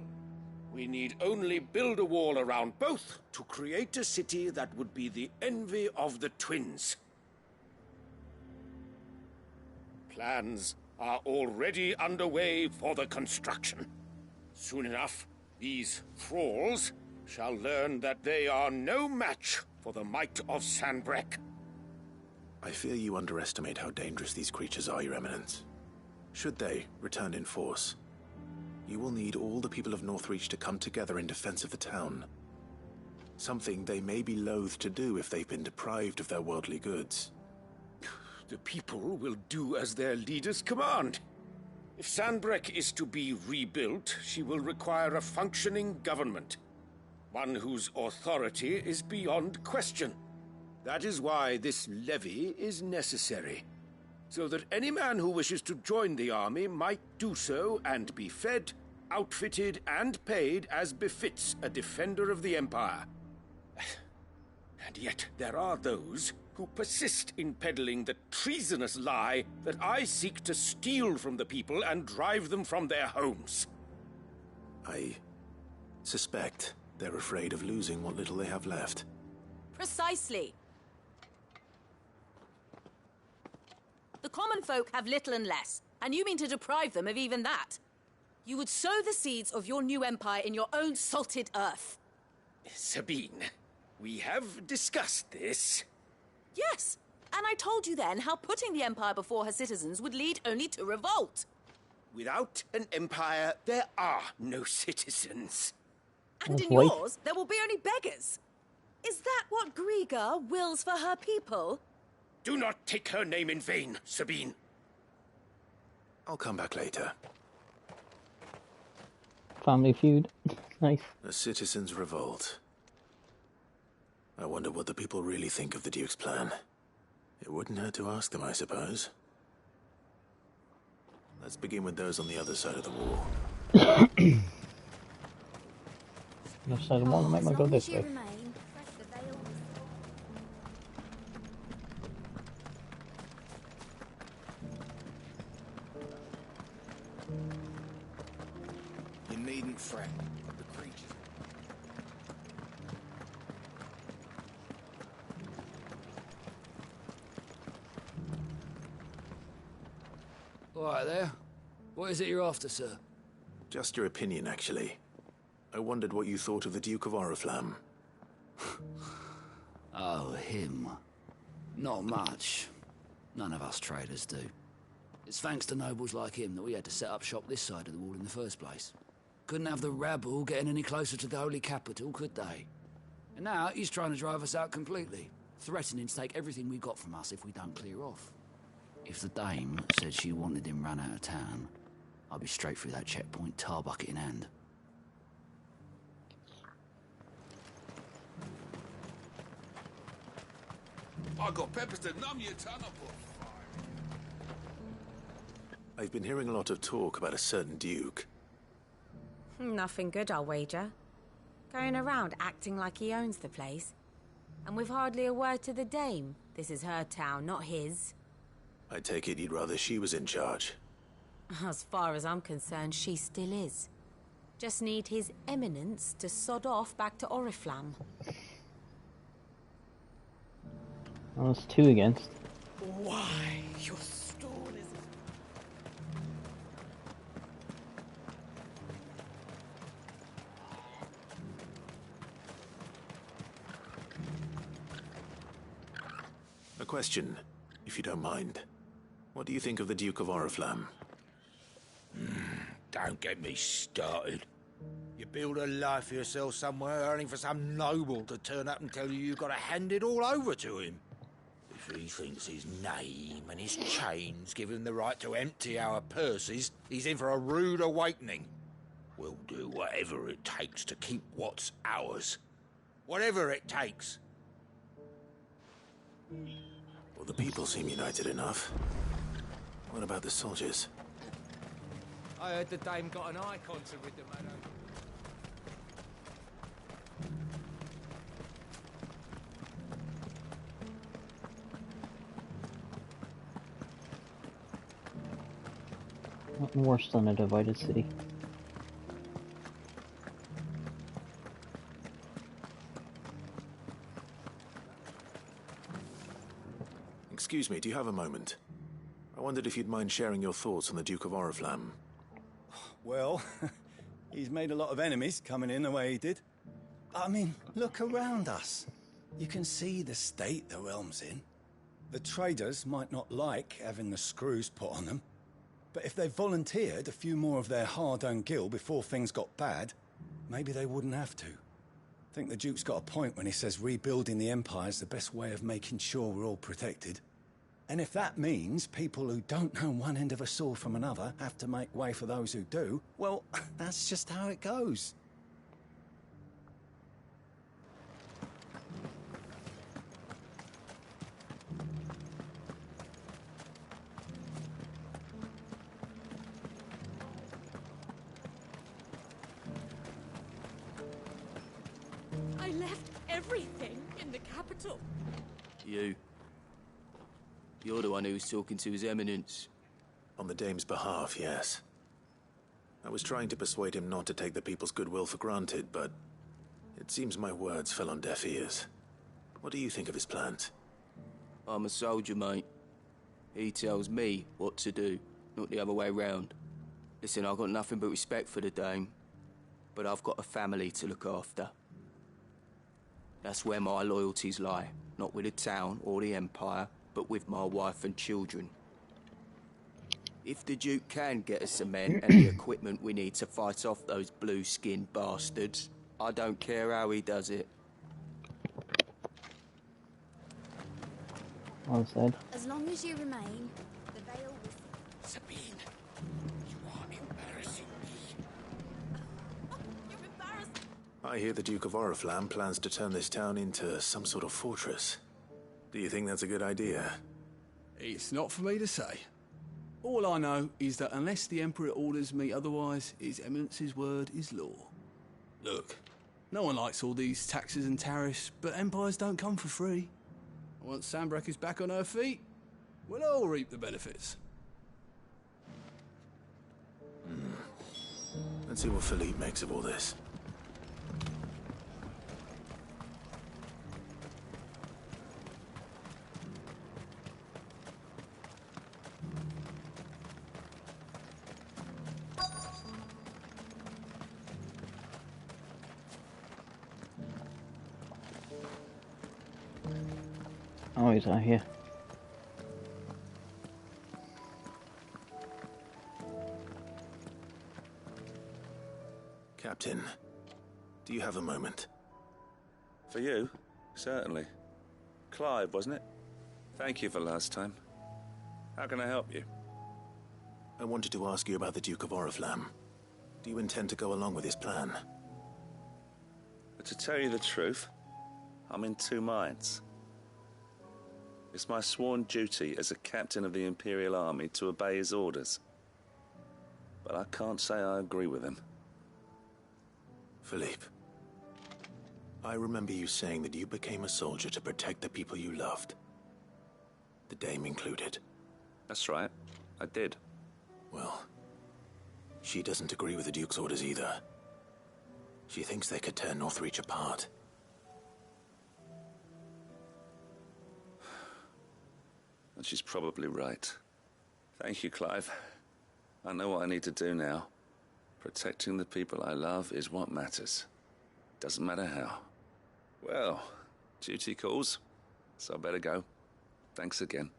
we need only build a wall around both to create a city that would be the envy of the twins. Plans are already underway for the construction. Soon enough, these thralls shall learn that they are no match for the might of Sanbreque. I fear you underestimate how dangerous these creatures are, Your Eminence. Should they return in force, you will need all the people of Northreach to come together in defense of the town. Something they may be loath to do if they've been deprived of their worldly goods. The people will do as their leaders command. If Sanbreque is to be rebuilt, she will require a functioning government. One whose authority is beyond question. That is why this levy is necessary. So that any man who wishes to join the army might do so and be fed outfitted and paid as befits a defender of the Empire. And yet there are those who persist in peddling the treasonous lie that I seek to steal from the people and drive them from their homes. I suspect they're afraid of losing what little they have left. Precisely. The common folk have little and less, and you mean to deprive them of even that. You would sow the seeds of your new empire in your own salted earth. Sabine, we have discussed this. Yes, and I told you then how putting the empire before her citizens would lead only to revolt. Without an empire, there are no citizens. And in yours, there will be only beggars. Is that what Griga wills for her people? Do not take her name in vain, Sabine. I'll come back later. Family feud. Nice. A citizens' revolt. I wonder what the people really think of the Duke's plan. It wouldn't hurt to ask them, I suppose. Let's begin with those on the other side of the wall. Other side of the wall, I might go this way. You needn't fret. The creatures. All right there. What is it you're after, sir? Just your opinion, actually. I wondered what you thought of the Duke of Oriflamme. Oh, him. Not much. None of us traders do. It's thanks to nobles like him that we had to set up shop this side of the wall in the first place. Couldn't have the rabble getting any closer to the holy capital, could they? And now he's trying to drive us out completely, threatening to take everything we got from us if we don't clear off. If the dame said she wanted him run out of town, I'd be straight through that checkpoint, tar bucket in hand. I got peppers to numb your tongue up. I've been hearing a lot of talk about a certain Duke. Nothing good, I'll wager. Going around acting like he owns the place. And with hardly a word to the dame. This is her town, not his. I take it you'd rather she was in charge. As far as I'm concerned, she still is. Just need his eminence to sod off back to Oriflamme. Well, that's 2 against. Why? Your stone is... A question, if you don't mind. What do you think of the Duke of Oriflamme? Don't get me started. You build a life for yourself somewhere, earning for some noble to turn up and tell you you've got to hand it all over to him. If he thinks his name and his chains give him the right to empty our purses, he's in for a rude awakening. We'll do whatever it takes to keep what's ours. Whatever it takes. Well, the people seem united enough. What about the soldiers? I heard the dame got an icon to rid them out. Nothing worse than a divided city. Excuse me, do you have a moment? I wondered if you'd mind sharing your thoughts on the Duke of Oriflamme. Well, he's made a lot of enemies coming in the way he did. I mean, look around us. You can see the state the realm's in. The traders might not like having the screws put on them, but if they volunteered a few more of their hard-earned gil before things got bad, maybe they wouldn't have to. I think the Duke's got a point when he says rebuilding the Empire's the best way of making sure we're all protected. And if that means people who don't know one end of a sword from another have to make way for those who do, well, that's just how it goes. left everything in the capital. You. You're the one who was talking to His Eminence. On the Dame's behalf, yes. I was trying to persuade him not to take the people's goodwill for granted, but it seems my words fell on deaf ears. What do you think of his plans? I'm a soldier, mate. He tells me what to do, not the other way round. Listen, I've got nothing but respect for the Dame, but I've got a family to look after. That's where my loyalties lie, not with the town or the Empire, but with my wife and children. If the Duke can get us some men and the equipment we need to fight off those blue-skinned bastards, I don't care how he does it. Well said. As long as you remain, the veil will... Sabine, you are embarrassing me. You're embarrassed. I hear the Duke of Oriflamme plans to turn this town into some sort of fortress. Do you think that's a good idea? It's not for me to say. All I know is that unless the Emperor orders me otherwise, His Eminence's word is law. Look, no one likes all these taxes and tariffs, but empires don't come for free. Once Sanbreque is back on her feet, we'll all reap the benefits. Let's see what Philippe makes of all this. Oh, he's out here. Captain, do you have a moment? For you? Certainly. Clive, wasn't it? Thank you for last time. How can I help you? I wanted to ask you about the Duke of Oriflamme. Do you intend to go along with his plan? But to tell you the truth, I'm in two minds. It's my sworn duty as a captain of the Imperial Army to obey his orders. But I can't say I agree with him. Philippe, I remember you saying that you became a soldier to protect the people you loved. The Dame included. That's right, I did. Well, she doesn't agree with the Duke's orders either. She thinks they could tear Northreach apart. And she's probably right. Thank you, Clive. I know what I need to do now. Protecting the people I love is what matters. Doesn't matter how. Well, duty calls, so I better go. Thanks again.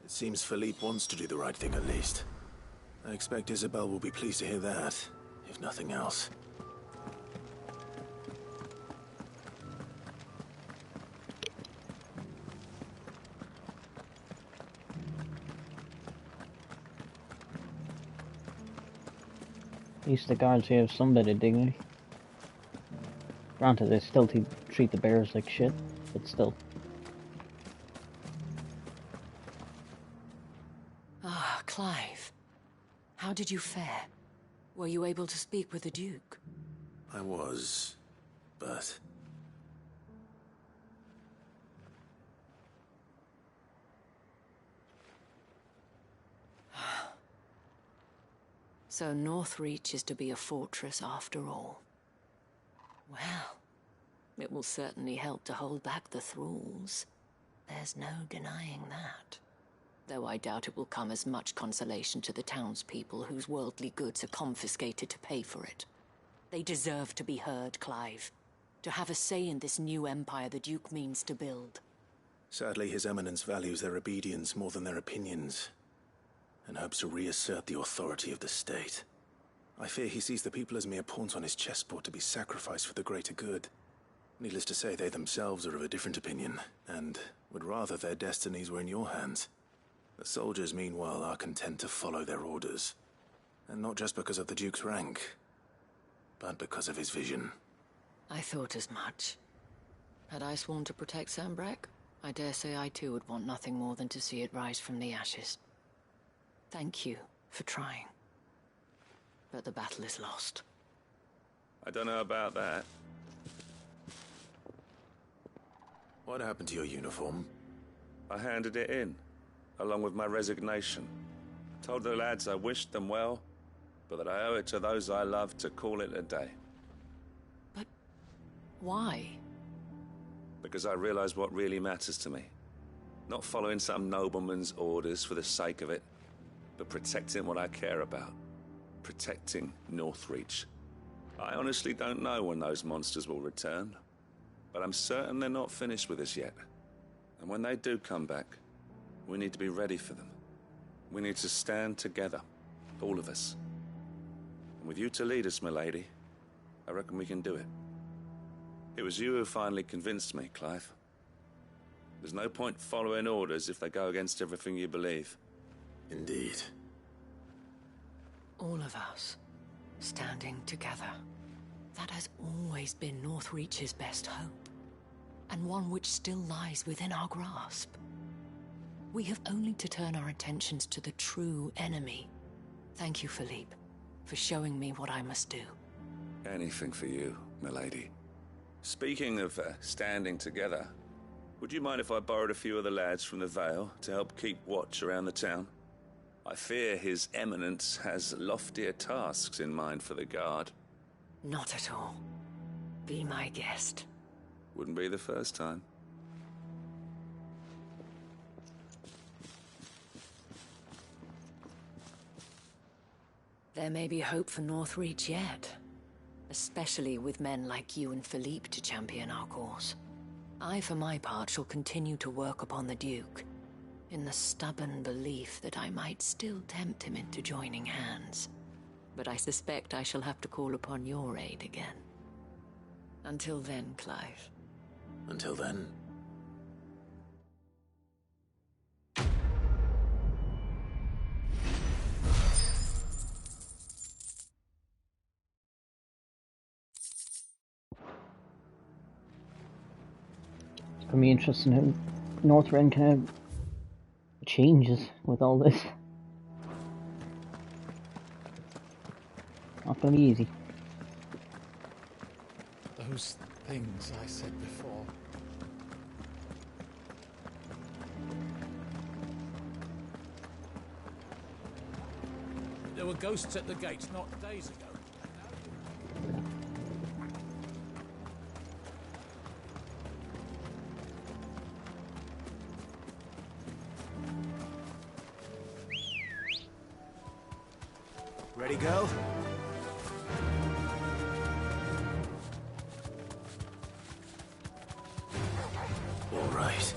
It seems Philippe wants to do the right thing at least. I expect Isabel will be pleased to hear that, if nothing else. At least the guards here have some bit of dignity. Granted, they still treat the bearers like shit, but still. Ah, Clive. How did you fare? Were you able to speak with the Duke? I was, but... So Northreach is to be a fortress after all. Well, it will certainly help to hold back the thralls. There's no denying that. Though I doubt it will come as much consolation to the townspeople whose worldly goods are confiscated to pay for it. They deserve to be heard, Clive. To have a say in this new empire the Duke means to build. Sadly, His Eminence values their obedience more than their opinions, and hopes to reassert the authority of the state. I fear he sees the people as mere pawns on his chessboard to be sacrificed for the greater good. Needless to say, they themselves are of a different opinion, and would rather their destinies were in your hands. The soldiers, meanwhile, are content to follow their orders. And not just because of the Duke's rank, but because of his vision. I thought as much. Had I sworn to protect Sanbreque, I dare say I too would want nothing more than to see it rise from the ashes. Thank you for trying. But the battle is lost. I don't know about that. What happened to your uniform? I handed it in, along with my resignation. Told the lads I wished them well, but that I owe it to those I love to call it a day. But why? Because I realized what really matters to me. Not following some nobleman's orders for the sake of it, but protecting what I care about. Protecting Northreach. I honestly don't know when those monsters will return, but I'm certain they're not finished with us yet. And when they do come back, we need to be ready for them. We need to stand together, all of us. And with you to lead us, milady, I reckon we can do it. It was you who finally convinced me, Clive. There's no point following orders if they go against everything you believe. Indeed. All of us, standing together. That has always been Northreach's best hope, and one which still lies within our grasp. We have only to turn our attentions to the true enemy. Thank you, Philippe, for showing me what I must do. Anything for you, milady. Speaking of standing together, would you mind if I borrowed a few of the lads from the Vale to help keep watch around the town? I fear His Eminence has loftier tasks in mind for the guard. Not at all. Be my guest. Wouldn't be the first time. There may be hope for Northreach yet. Especially with men like you and Philippe to champion our cause. I, for my part, shall continue to work upon the Duke, in the stubborn belief that I might still tempt him into joining hands. But I suspect I shall have to call upon your aid again. Until then, Clive. Until then. It's gonna be interesting how Northrend kind of changes with all this. Not gonna be easy. Those things I said before. There were ghosts at the gates not days ago. Ready, girl? All right.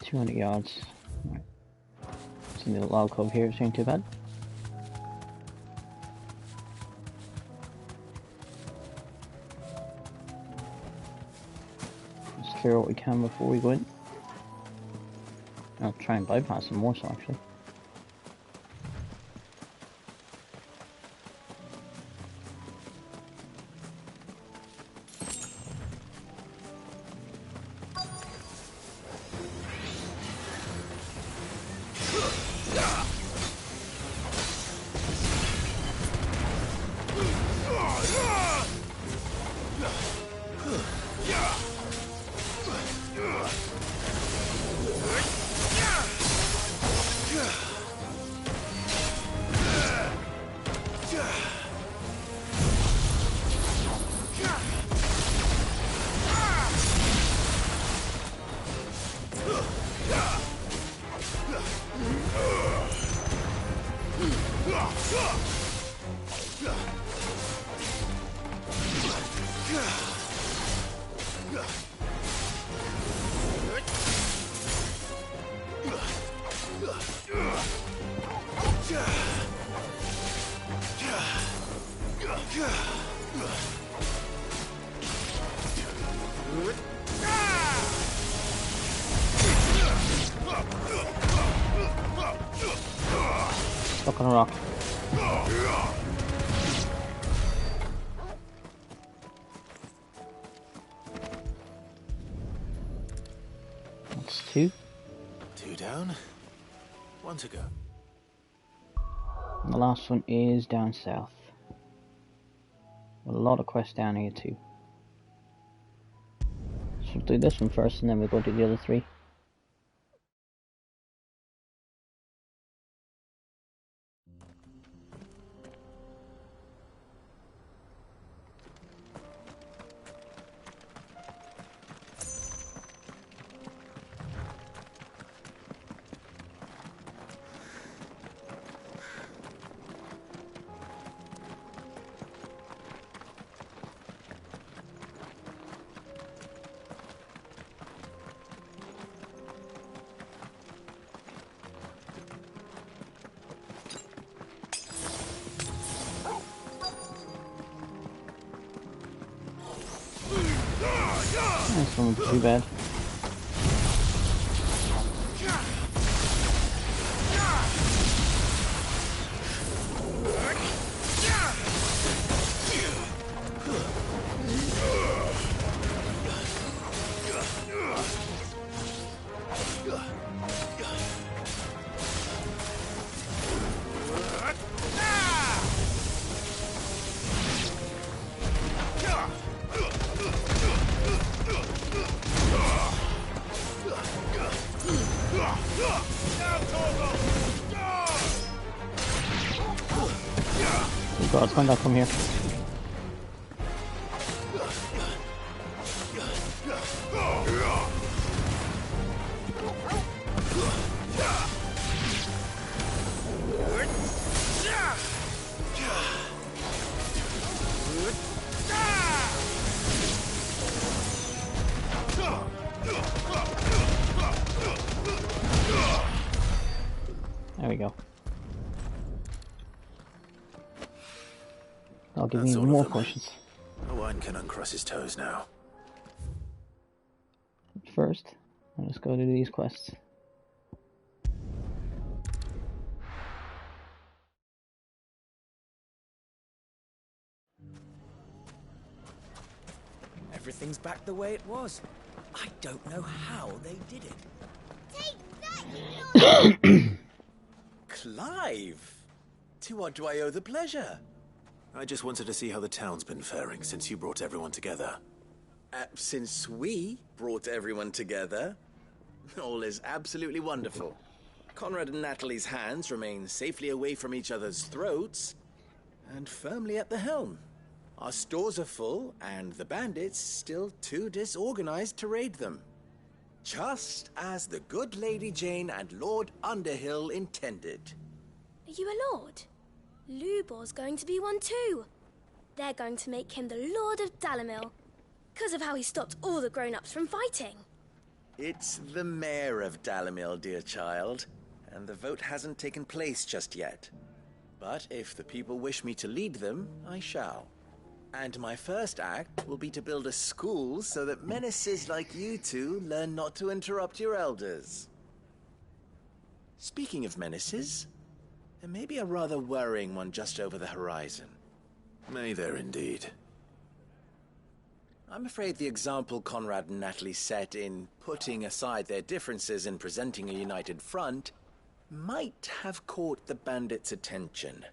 $200 yards. Right. See the little alcove here, it ain't too bad. Let's clear what we can before we go in. I'll try and bypass some more so actually. Stuck on a rock. 2. 2 down, 1 to go. And the last one is down south. A lot of quests down here too. So we'll do this one first and then we'll go do the other 3. This one wasn't too bad. God, find out from here. There we go. I'll give you more questions. No one can uncross his toes now. First, let's go do these quests. Everything's back the way it was. I don't know how they did it. Take that, you Clive! To what do I owe the pleasure? I just wanted to see how the town's been faring since you brought everyone together. Since we brought everyone together, all is absolutely wonderful. Conrad and Natalie's hands remain safely away from each other's throats and firmly at the helm. Our stores are full, and the bandits still too disorganized to raid them. Just as the good Lady Jane and Lord Underhill intended. Are you a lord? Lubor's going to be one too. They're going to make him the Lord of Dalimil, because of how he stopped all the grown-ups from fighting. It's the mayor of Dalimil, dear child, and the vote hasn't taken place just yet. But if the people wish me to lead them, I shall. And my first act will be to build a school so that menaces like you two learn not to interrupt your elders. Speaking of menaces, there may be a rather worrying one just over the horizon. May there indeed. I'm afraid the example Conrad and Natalie set in putting aside their differences and presenting a united front might have caught the bandits' attention.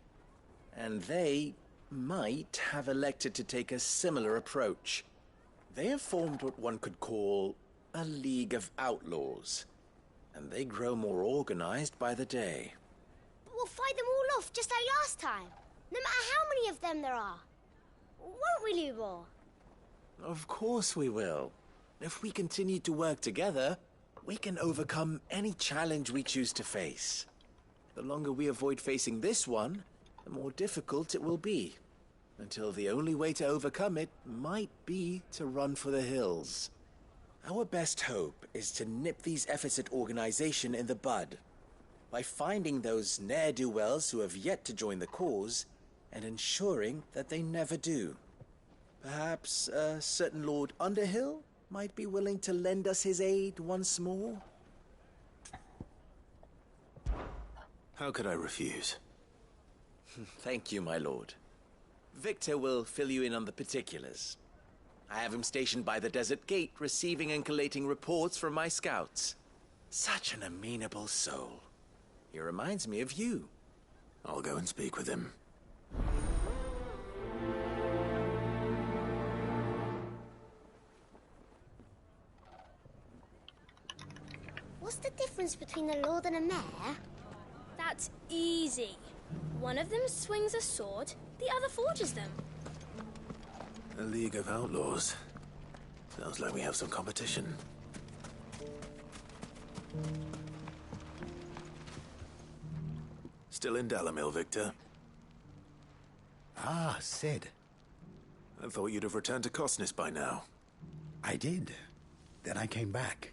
And they might have elected to take a similar approach. They have formed what one could call a League of Outlaws, and they grow more organized by the day. But we'll fight them all off just like last time, no matter how many of them there are. Won't we, Lubor? Of course we will. If we continue to work together, we can overcome any challenge we choose to face. The longer we avoid facing this one, the more difficult it will be, until the only way to overcome it might be to run for the hills. Our best hope is to nip these efforts at organization in the bud, by finding those ne'er-do-wells who have yet to join the cause, and ensuring that they never do. Perhaps a certain Lord Underhill might be willing to lend us his aid once more? How could I refuse? Thank you, my lord. Victor will fill you in on the particulars. I have him stationed by the Desert Gate, receiving and collating reports from my scouts. Such an amenable soul. He reminds me of you. I'll go and speak with him. What's the difference between a lord and a mayor? That's easy. One of them swings a sword, the other forges them. A League of Outlaws. Sounds like we have some competition. Still in Dalamil, Victor? Ah, Sid. I thought you'd have returned to Cosnis by now. I did. Then I came back.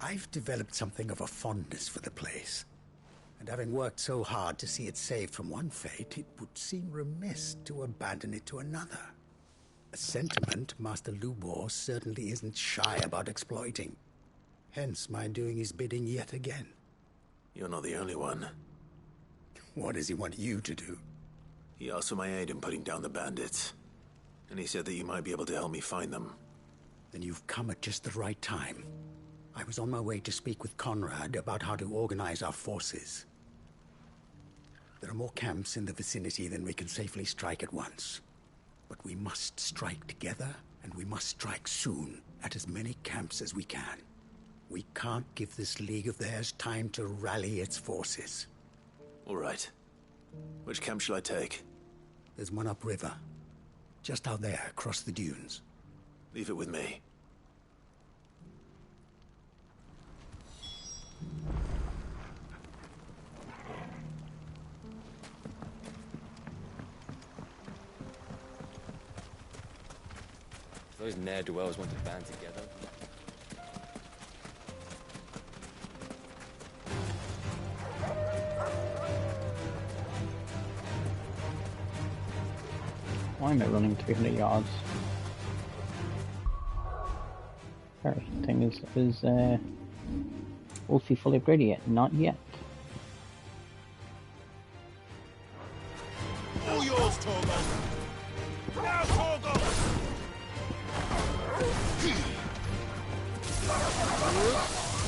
I've developed something of a fondness for the place. And having worked so hard to see it saved from one fate, it would seem remiss to abandon it to another. A sentiment Master Lubor certainly isn't shy about exploiting. Hence my doing his bidding yet again. You're not the only one. What does he want you to do? He asked for my aid in putting down the bandits. And he said that you might be able to help me find them. Then you've come at just the right time. I was on my way to speak with Conrad about how to organize our forces. There are more camps in the vicinity than we can safely strike at once. But we must strike together, and we must strike soon at as many camps as we can. We can't give this league of theirs time to rally its forces. All right. Which camp shall I take? There's one upriver. Just out there, across the dunes. Leave it with me. Those ne'er-do-wells want to band together. Why am I running 300 yards? Everything is Wolfie fully upgraded yet? Not yet. All yours, Torgo. Now, Torgo.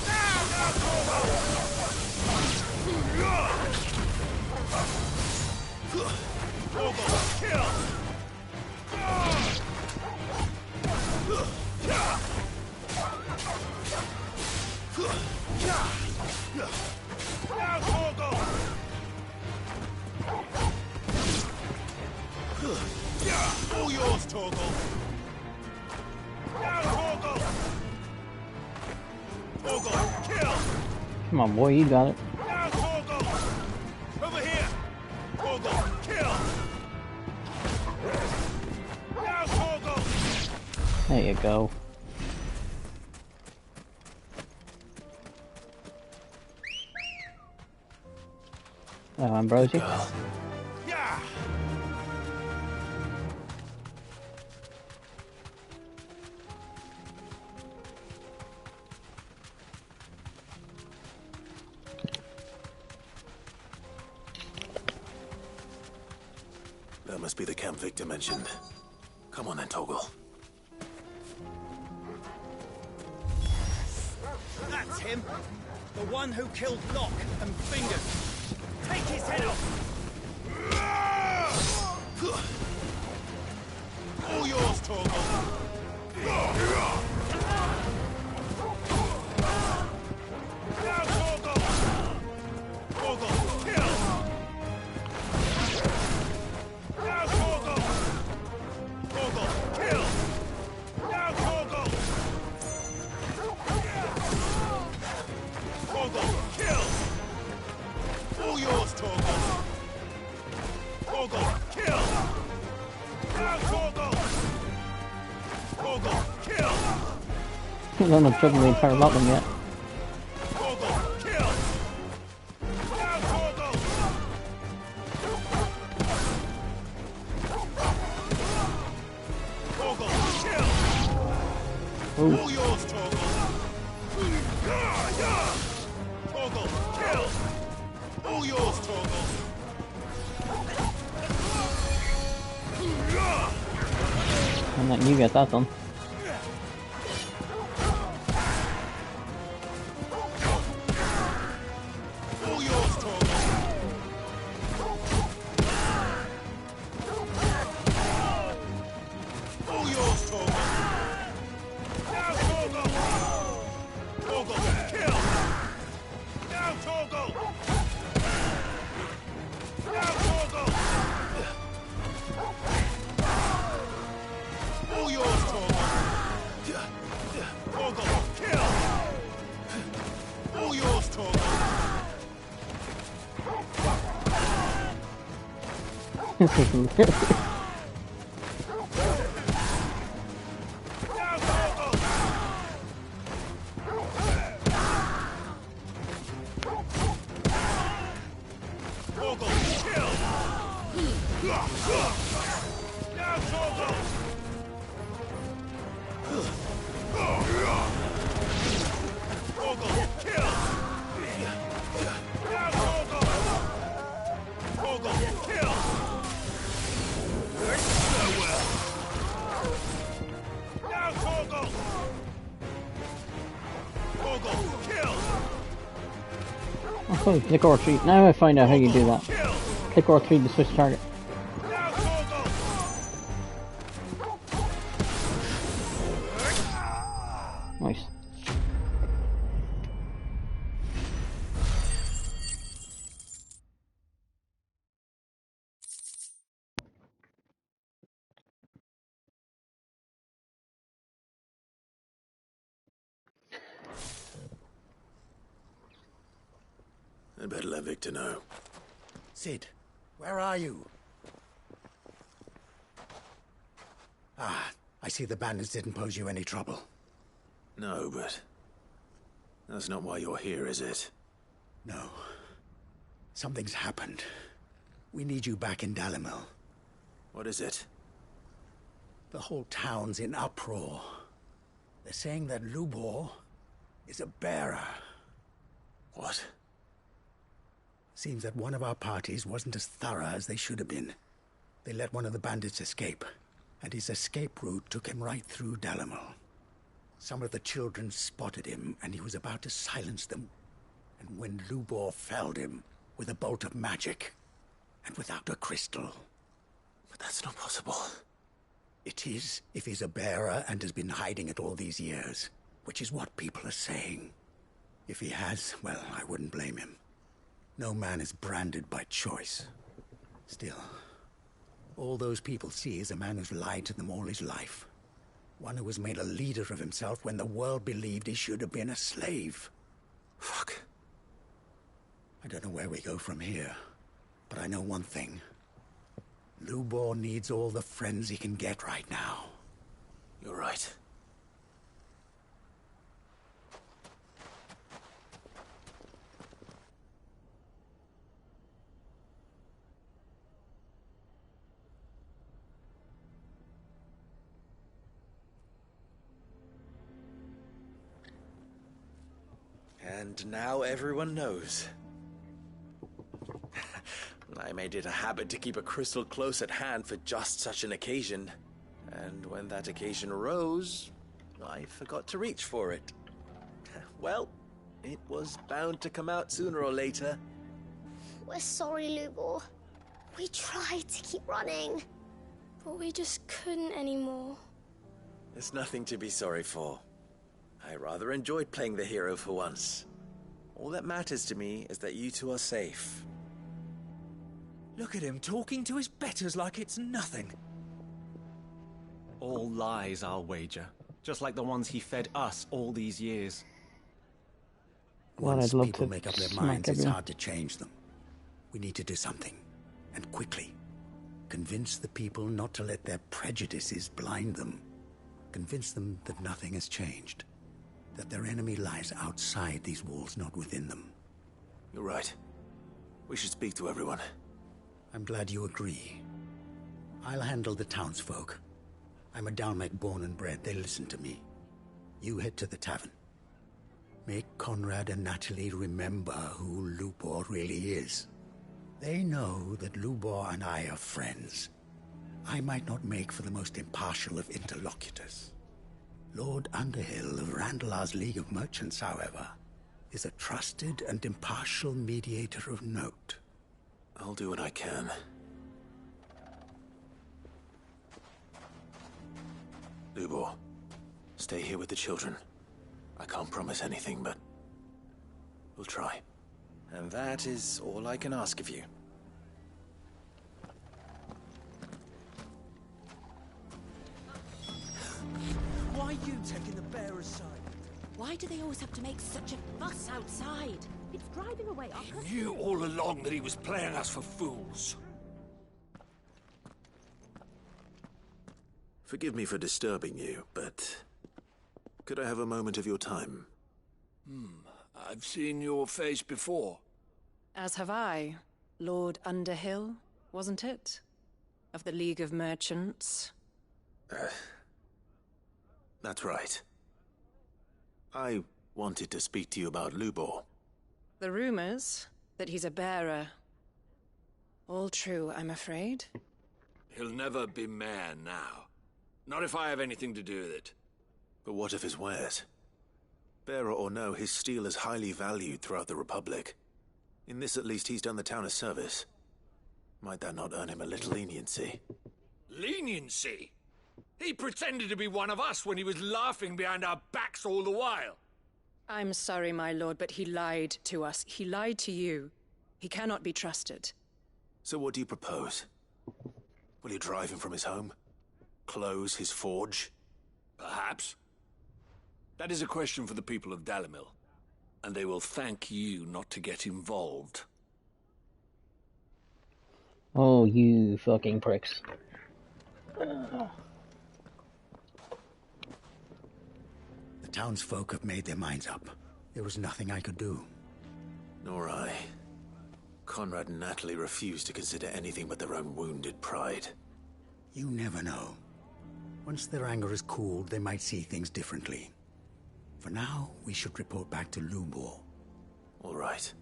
Now, Torgo. Torgo, kill. All yours, Torgo. Now, Torgo. Torgo, kill. Come on, boy, you got it. Now, Torgo. Over here. Torgo, kill. Now, Torgo. There you go. Hello, Ambrosia. Yeah. That must be the camp Victor mentioned. Come on then, Toggle. That's him. The one who killed Locke and Fingers. Take his head off! All yours, Torgo. Now, Torgo. Torgo, kill. Now, Torgo. Torgo, kill. Now, Torgo. Torgo, kill. All yours, Torgo. Torgo, kill. Now, Torgo. Torgo, kill. I don't have trouble the entire bottom yet. Torgo, kill. Now, Torgo. Torgo, kill. Ooh. All yours, Torgo. Torgo, kill. All yours, Torgo. I'm letting you get that done. This is really... Oh, click R3. Now I find out how you do that. Click R3 to switch target. Nice. I'd better let Victor know. Sid, where are you? Ah, I see the bandits didn't pose you any trouble. No, but that's not why you're here, is it? No. Something's happened. We need you back in Dalimil. What is it? The whole town's in uproar. They're saying that Lubor is a bearer. What? Seems that one of our parties wasn't as thorough as they should have been. They let one of the bandits escape, and his escape route took him right through Dalimil. Some of the children spotted him, and he was about to silence them. And when Lubor felled him with a bolt of magic, and without a crystal. But that's not possible. It is, if he's a bearer and has been hiding it all these years, which is what people are saying. If he has, well, I wouldn't blame him. No man is branded by choice. Still, all those people see is a man who's lied to them all his life. One who was made a leader of himself when the world believed he should have been a slave. Fuck. I don't know where we go from here, but I know one thing. Lubor needs all the friends he can get right now. You're right. And now everyone knows. I made it a habit to keep a crystal close at hand for just such an occasion. And when that occasion arose, I forgot to reach for it. Well, it was bound to come out sooner or later. We're sorry, Lubor. We tried to keep running, but we just couldn't anymore. There's nothing to be sorry for. I rather enjoyed playing the hero for once. All that matters to me is that you two are safe. Look at him talking to his betters like it's nothing. All lies, I'll wager. Just like the ones he fed us all these years. Once people make up their minds, it's hard to change them. We need to do something, and quickly. Convince the people not to let their prejudices blind them. Convince them that nothing has changed. That their enemy lies outside these walls, not within them. You're right. We should speak to everyone. I'm glad you agree. I'll handle the townsfolk. I'm a Dalmec born and bred. They listen to me. You head to the tavern. Make Conrad and Natalie remember who Lubor really is. They know that Lubor and I are friends. I might not make for the most impartial of interlocutors. Lord Underhill of Randalar's League of Merchants, however, is a trusted and impartial mediator of note. I'll do what I can. Lubor, stay here with the children. I can't promise anything, but we'll try. And that is all I can ask of you. Why are you taking the bearer's side? Why do they always have to make such a fuss outside? It's driving away our customers. Knew all along that he was playing us for fools. Forgive me for disturbing you, but could I have a moment of your time? I've seen your face before. As have I. Lord Underhill, wasn't it? Of the League of Merchants. That's right. I wanted to speak to you about Lubor. The rumors that he's a bearer. All true, I'm afraid. He'll never be mayor now. Not if I have anything to do with it. But what of his wares? Bearer or no, his steel is highly valued throughout the Republic. In this at least he's done the town a service. Might that not earn him a little leniency? Leniency? He pretended to be one of us when he was laughing behind our backs all the while. I'm sorry, my lord, but he lied to us. He lied to you. He cannot be trusted. So what do you propose? Will you drive him from his home? Close his forge? Perhaps. That is a question for the people of Dalimil, and they will thank you not to get involved. Oh, you fucking pricks. The townsfolk have made their minds up. There was nothing I could do. Nor I. Conrad and Natalie refused to consider anything but their own wounded pride. You never know. Once their anger is cooled, they might see things differently. For now, we should report back to Lubor. All right.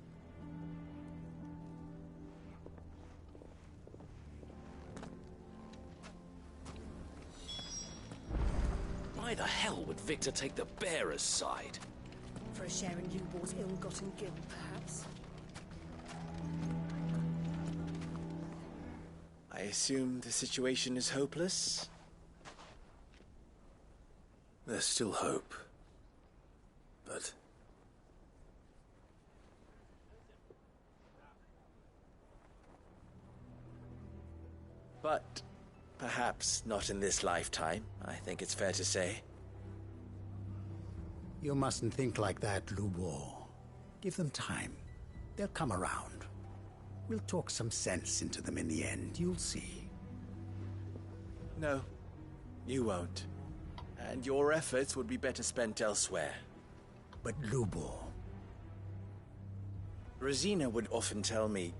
Why the hell would Victor take the bearer's side? For a share in Lubor's ill-gotten guilt, perhaps? I assume the situation is hopeless? There's still hope. But... But perhaps not in this lifetime, I think it's fair to say. You mustn't think like that, Lubor. Give them time. They'll come around. We'll talk some sense into them in the end, you'll see. No, you won't. And your efforts would be better spent elsewhere. But Lubor... Rosina would often tell me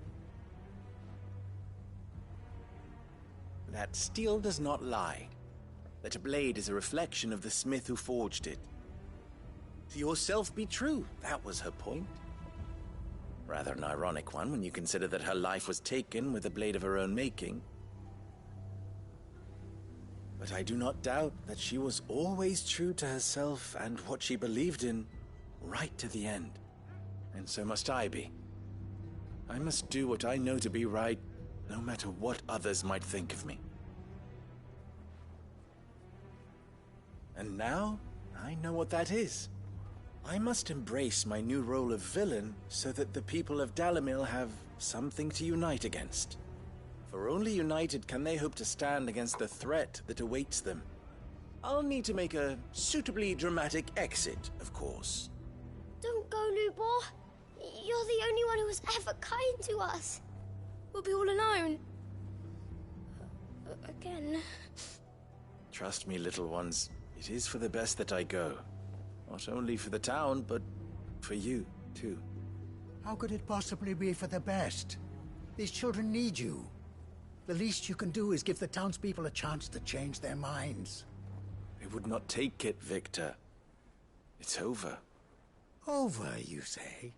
that steel does not lie, that a blade is a reflection of the smith who forged it. To yourself be true, that was her point. Rather an ironic one when you consider that her life was taken with a blade of her own making. But I do not doubt that she was always true to herself and what she believed in, right to the end. And so must I be. I must do what I know to be right, no matter what others might think of me. And now, I know what that is. I must embrace my new role of villain so that the people of Dalimil have something to unite against. For only united can they hope to stand against the threat that awaits them. I'll need to make a suitably dramatic exit, of course. Don't go, Lubor. You're the only one who was ever kind to us. We'll be all alone. Again. Trust me, little ones. It is for the best that I go. Not only for the town, but for you, too. How could it possibly be for the best? These children need you. The least you can do is give the townspeople a chance to change their minds. They would not take it, Victor. It's over. Over, you say?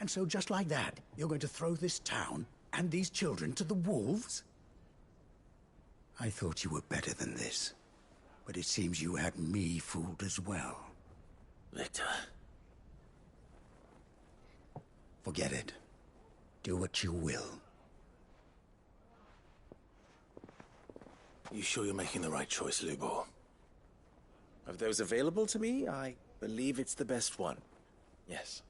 And so just like that, you're going to throw this town and these children to the wolves? I thought you were better than this. But it seems you had me fooled as well. Victor. Forget it. Do what you will. You sure you're making the right choice, Lubor? Of those available to me, I believe it's the best one. Yes.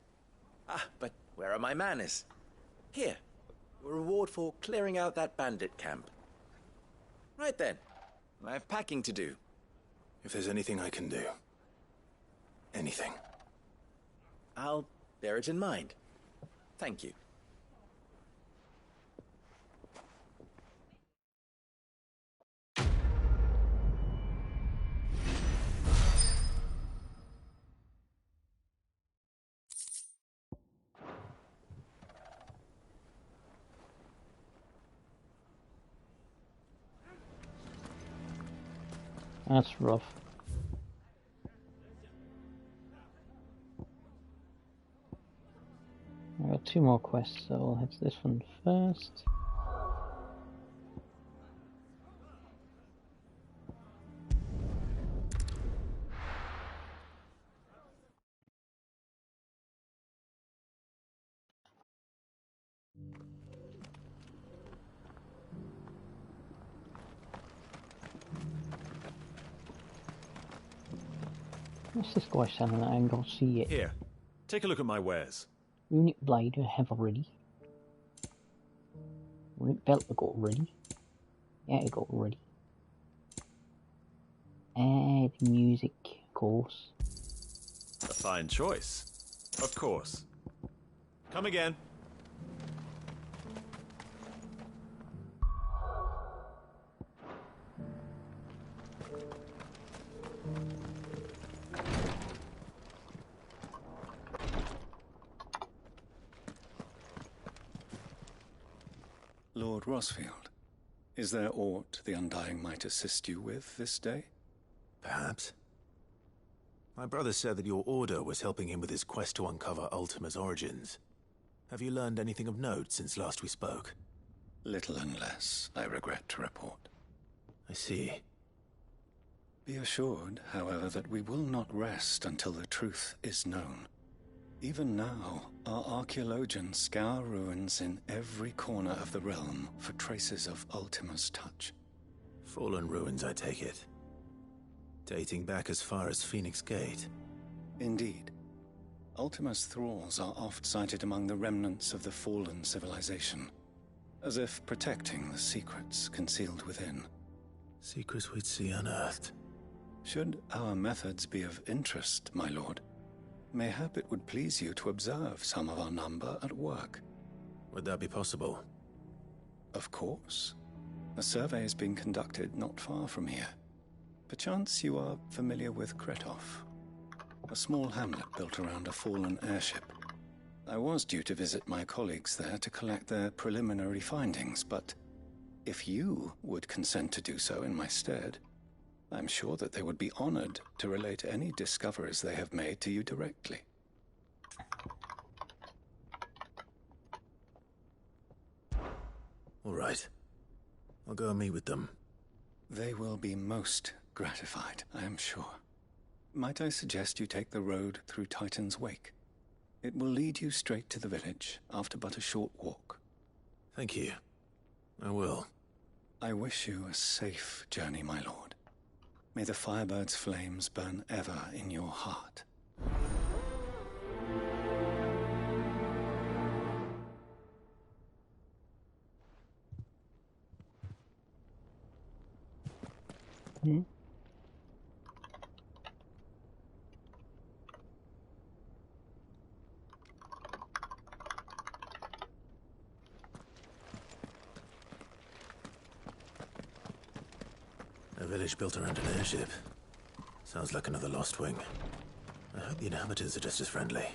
Ah, but where are my manners? Here. A reward for clearing out that bandit camp. Right then. I have packing to do. If there's anything I can do. Anything. I'll bear it in mind. Thank you. That's rough. I've got 2 more quests, so I'll head to this one first. What's this guy selling that I ain't got to see yet? Here, take a look at my wares. Runic blade I have already. Runic belt I got already. Yeah, I got already. Add music, of course. A fine choice. Of course. Come again. Lord Rosfield, is there aught the Undying might assist you with this day? Perhaps. My brother said that your order was helping him with his quest to uncover Ultima's origins. Have you learned anything of note since last we spoke? Little and less, I regret to report. I see. Be assured, however, that we will not rest until the truth is known. Even now, our archaeologians scour ruins in every corner of the realm for traces of Ultima's touch. Fallen ruins, I take it. Dating back as far as Phoenix Gate. Indeed. Ultima's thralls are oft sighted among the remnants of the fallen civilization, as if protecting the secrets concealed within. Secrets we'd see unearthed. Should our methods be of interest, my lord, mayhap it would please you to observe some of our number at work. Would that be possible? Of course. A survey is being conducted not far from here. Perchance you are familiar with Kretov, a small hamlet built around a fallen airship. I was due to visit my colleagues there to collect their preliminary findings, but if you would consent to do so in my stead, I'm sure that they would be honored to relate any discoveries they have made to you directly. All right. I'll go and meet with them. They will be most gratified, I am sure. Might I suggest you take the road through Titan's Wake? It will lead you straight to the village after but a short walk. Thank you. I will. I wish you a safe journey, my lord. May the Firebird's flames burn ever in your heart. Hmm? A village built around an airship. Sounds like another Lost Wing. I hope the inhabitants are just as friendly.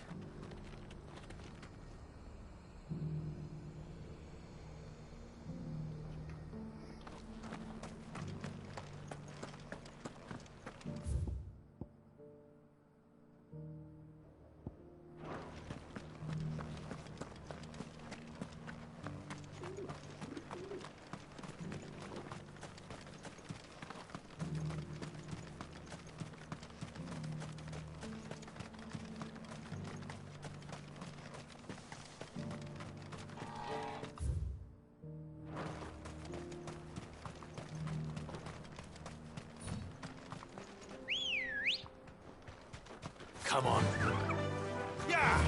Come on. Yeah!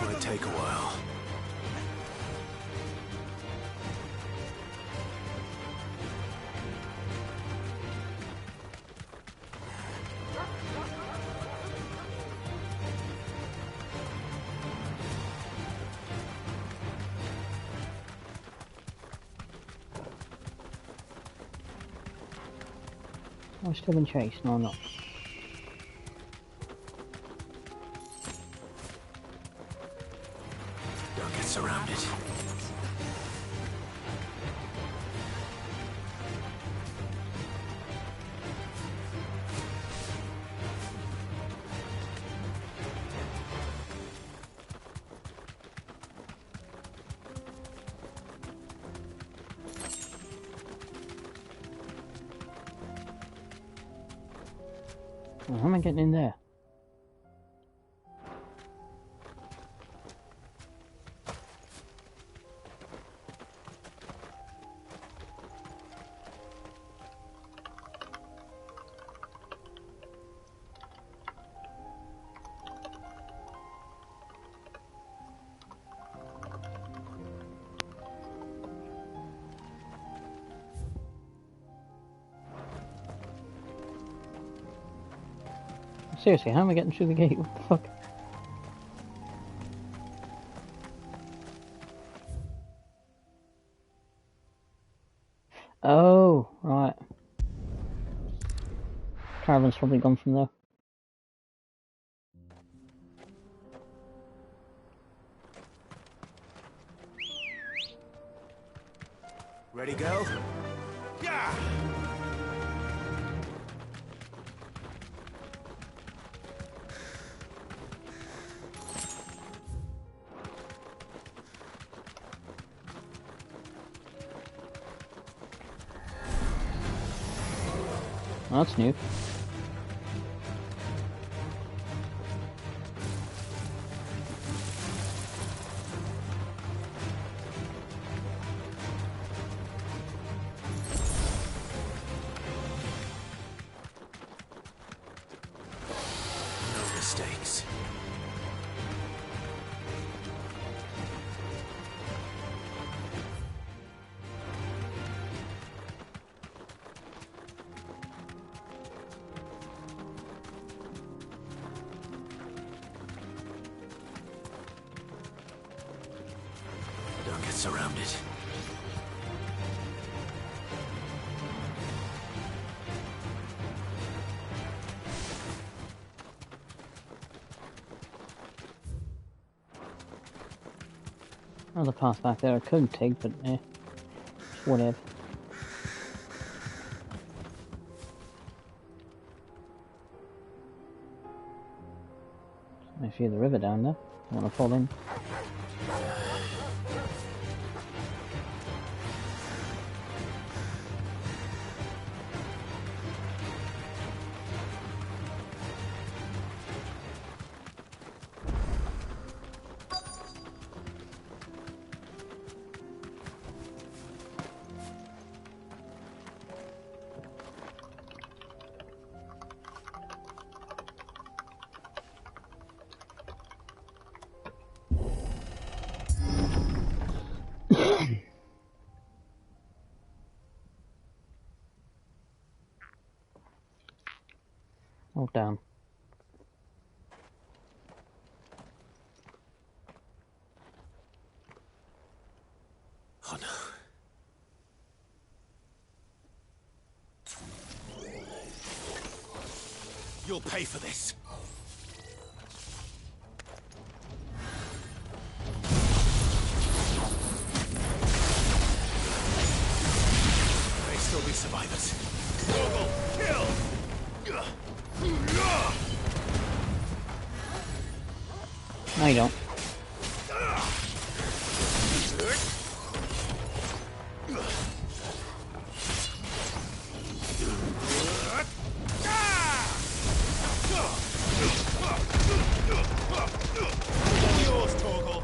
might take a while. I'm still in chase. No, I'm not. Don't get surrounded. Well, how am I getting in there? Seriously, how am I getting through the gate? What the fuck? Oh, right. Caravan's probably gone from there. Ready, go? Yeah! Well, that's new. No mistakes. Don't get surrounded. Another path back there I could take, but eh, whatever. I see the river down there. I want to fall in. Oh, damn. Oh no. You'll pay for this. May still be survivors. Google, kill! No, you don't. Yours, Torgal.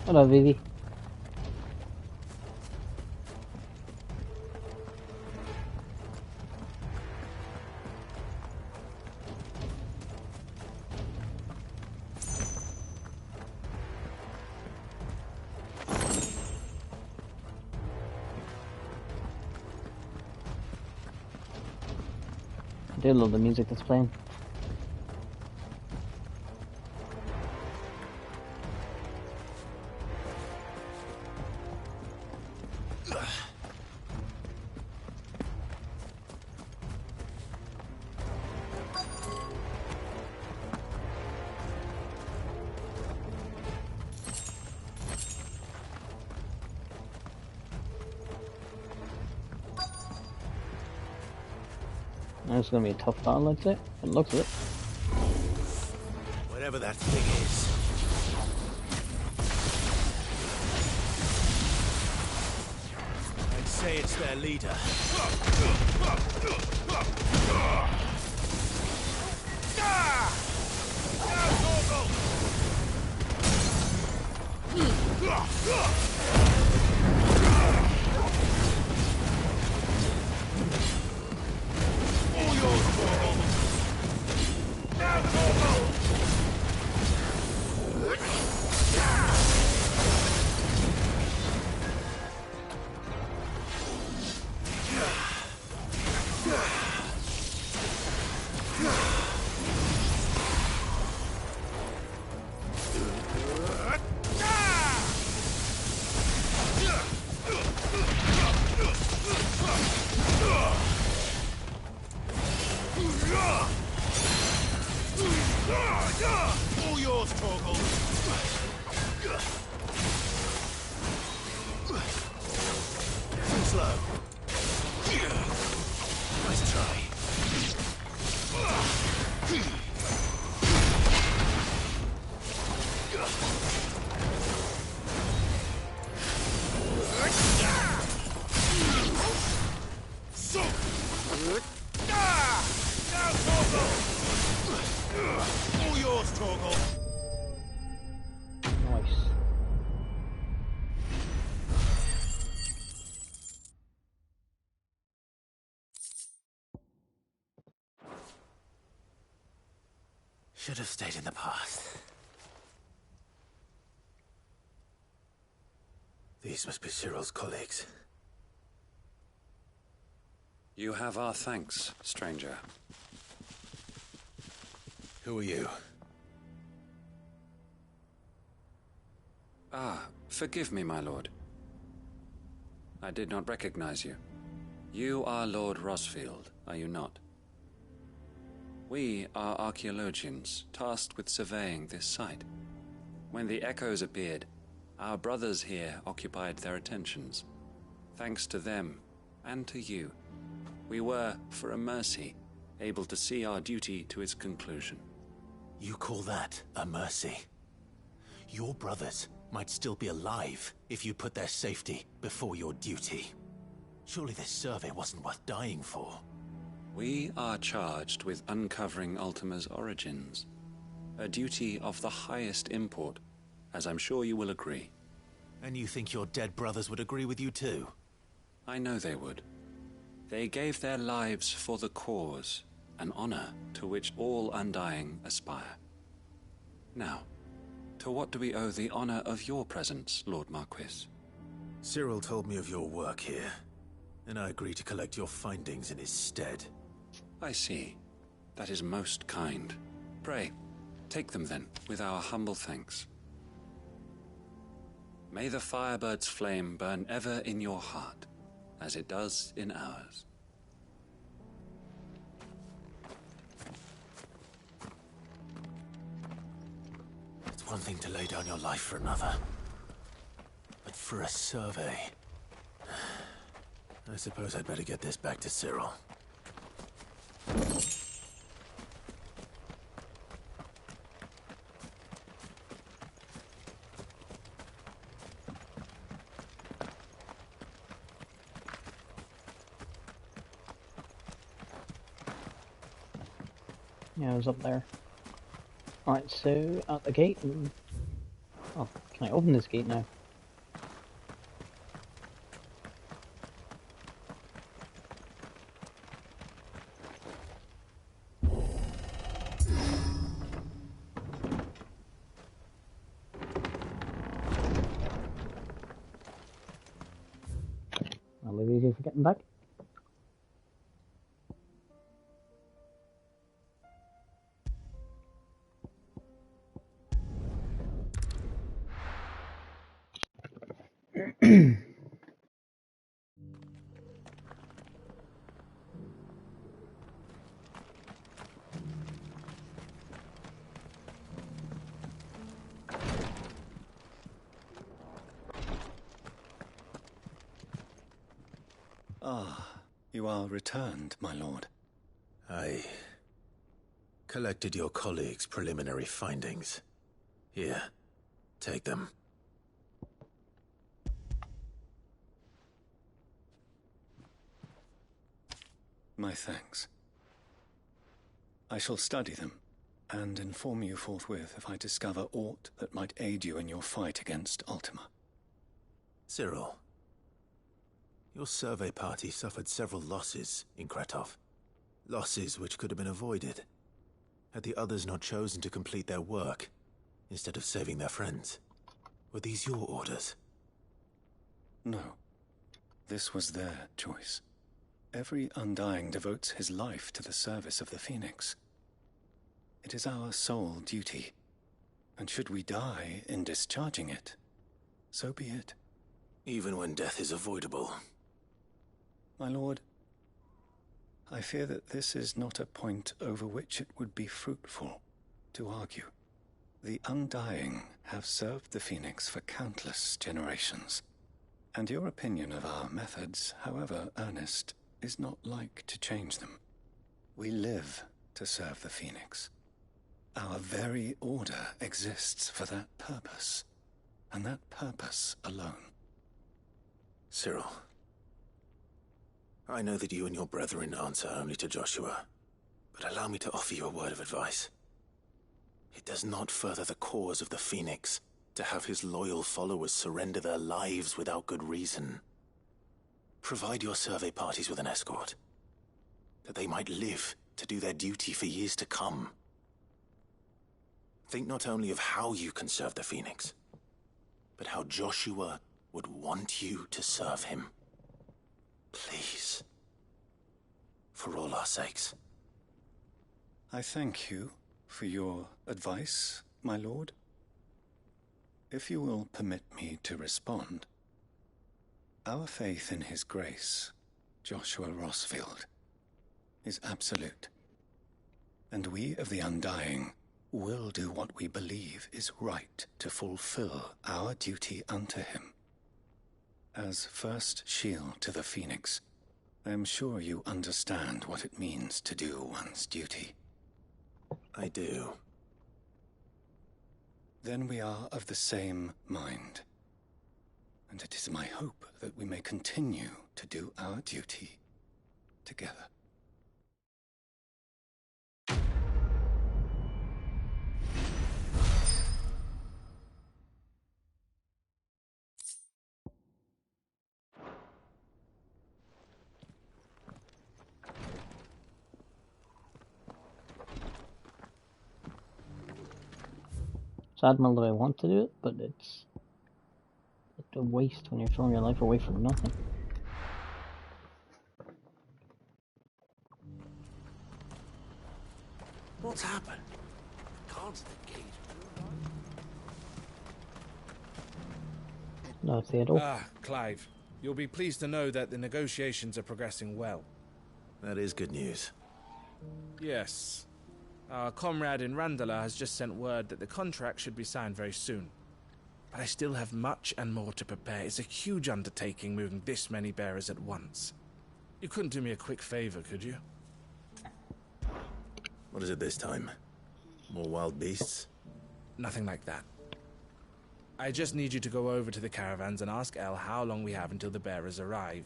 Hello, Vivi. I do love the music that's playing. It's gonna be a tough battle, I'd say. It looks it. Whatever that thing is. I'd say it's their leader. All yours, Torgal. Too slow. Nice try. Now, Torgal. All yours, Torgal. Nice. Should have stayed in the past. These must be Cyril's colleagues. You have our thanks, stranger. Who are you? Ah, forgive me, my lord. I did not recognize you. You are Lord Rosfield, are you not? We are archaeologians, tasked with surveying this site. When the echoes appeared, our brothers here occupied their attentions. Thanks to them, and to you, we were, for a mercy, able to see our duty to its conclusion. You call that a mercy? Your brothers might still be alive if you put their safety before your duty. Surely this survey wasn't worth dying for. We are charged with uncovering Ultima's origins. A duty of the highest import, as I'm sure you will agree. And you think your dead brothers would agree with you too? I know they would. They gave their lives for the cause, an honor to which all Undying aspire. Now, to what do we owe the honor of your presence, Lord Marquis? Cyril told me of your work here, and I agree to collect your findings in his stead. I see. That is most kind. Pray, take them then, with our humble thanks. May the Firebird's flame burn ever in your heart, as it does in ours. It's one thing to lay down your life for another, but for a survey... I suppose I'd better get this back to Cyril. Yeah, I was up there. Alright, so at the gate. Oh, can I open this gate now? A little easier for getting back. Ah, you are returned, my lord. I collected your colleagues' preliminary findings. Here, take them. My thanks. I shall study them, and inform you forthwith if I discover aught that might aid you in your fight against Ultima. Cyril, your survey party suffered several losses in Kretov. Losses which could have been avoided, had the others not chosen to complete their work, instead of saving their friends. Were these your orders? No. This was their choice. Every Undying devotes his life to the service of the Phoenix. It is our sole duty, and should we die in discharging it, so be it. Even when death is avoidable. My lord, I fear that this is not a point over which it would be fruitful to argue. The Undying have served the Phoenix for countless generations, and your opinion of our methods, however earnest, is not like to change them. We live to serve the Phoenix. Our very order exists for that purpose, and that purpose alone. Cyril, I know that you and your brethren answer only to Joshua, but allow me to offer you a word of advice. It does not further the cause of the Phoenix to have his loyal followers surrender their lives without good reason. Provide your survey parties with an escort, that they might live to do their duty for years to come. Think not only of how you can serve the Phoenix, but how Joshua would want you to serve him. Please. For all our sakes. I thank you for your advice, my lord. If you will permit me to respond, our faith in his grace, Joshua Rossfield, is absolute, and we of the Undying will do what we believe is right to fulfill our duty unto him. As first shield to the Phoenix, I am sure you understand what it means to do one's duty. I do. Then we are of the same mind, and it is my hope that we may continue to do our duty together. It's admirable that I want to do it, but it's a waste when you're throwing your life away for nothing. What's happened? Can't the gate No, Theodore. Ah, Clive. You'll be pleased to know that the negotiations are progressing well. That is good news. Yes. Our comrade in Randala has just sent word that the contract should be signed very soon. But I still have much and more to prepare. It's a huge undertaking moving this many bearers at once. You couldn't do me a quick favor, could you? What is it this time? More wild beasts? Nothing like that. I just need you to go over to the caravans and ask El how long we have until the bearers arrive.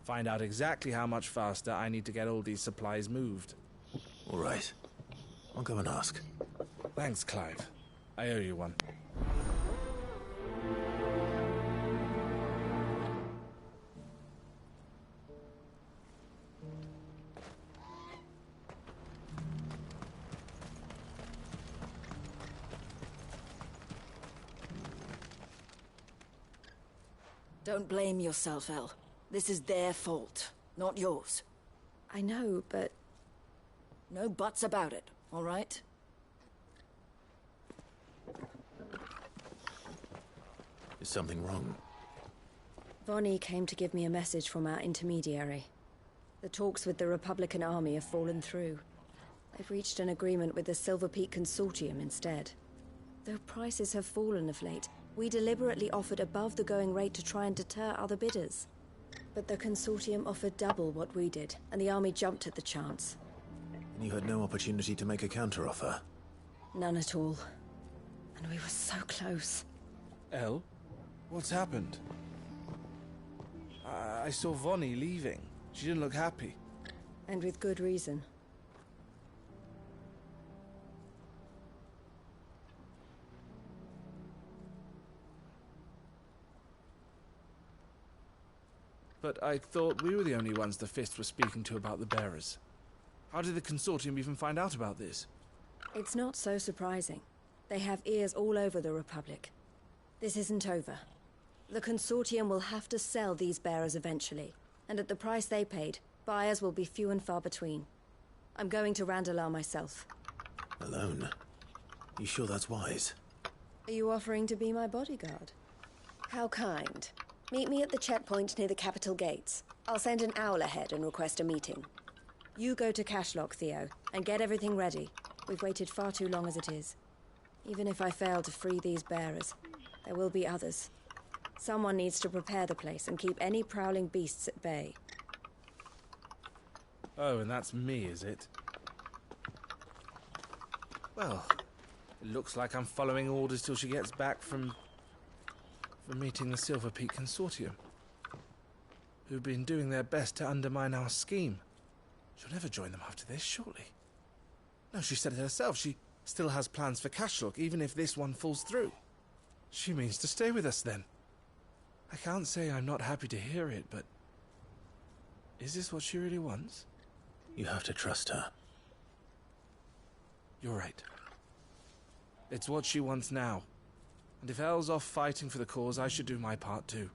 Find out exactly how much faster I need to get all these supplies moved. All right. I'll go and ask. Thanks, Clive. I owe you one. Don't blame yourself, El. This is their fault, not yours. I know, but... No buts about it, all right? Is something wrong? Vonnie came to give me a message from our intermediary. The talks with the Republican Army have fallen through. They've reached an agreement with the Silver Peak Consortium instead. Though prices have fallen of late, we deliberately offered above the going rate to try and deter other bidders. But the Consortium offered double what we did, and the Army jumped at the chance. And you had no opportunity to make a counteroffer? None at all. And we were so close. Elle? What's happened? I saw Vonnie leaving. She didn't look happy. And with good reason. But I thought we were the only ones the Fist were speaking to about the bearers. How did the Consortium even find out about this? It's not so surprising. They have ears all over the Republic. This isn't over. The Consortium will have to sell these bearers eventually, and at the price they paid, buyers will be few and far between. I'm going to Randalar myself. Alone? You sure that's wise? Are you offering to be my bodyguard? How kind. Meet me at the checkpoint near the capital gates. I'll send an owl ahead and request a meeting. You go to Cashlock, Theo, and get everything ready. We've waited far too long as it is. Even if I fail to free these bearers, there will be others. Someone needs to prepare the place and keep any prowling beasts at bay. Oh, and that's me, is it? Well, it looks like I'm following orders till she gets back from meeting the Silver Peak Consortium, who've been doing their best to undermine our scheme. She'll never join them after this, surely. No, she said it herself. She still has plans for Cashlock, even if this one falls through. She means to stay with us, then. I can't say I'm not happy to hear it, but... is this what she really wants? You have to trust her. You're right. It's what she wants now. And if Elle's off fighting for the cause, I should do my part too.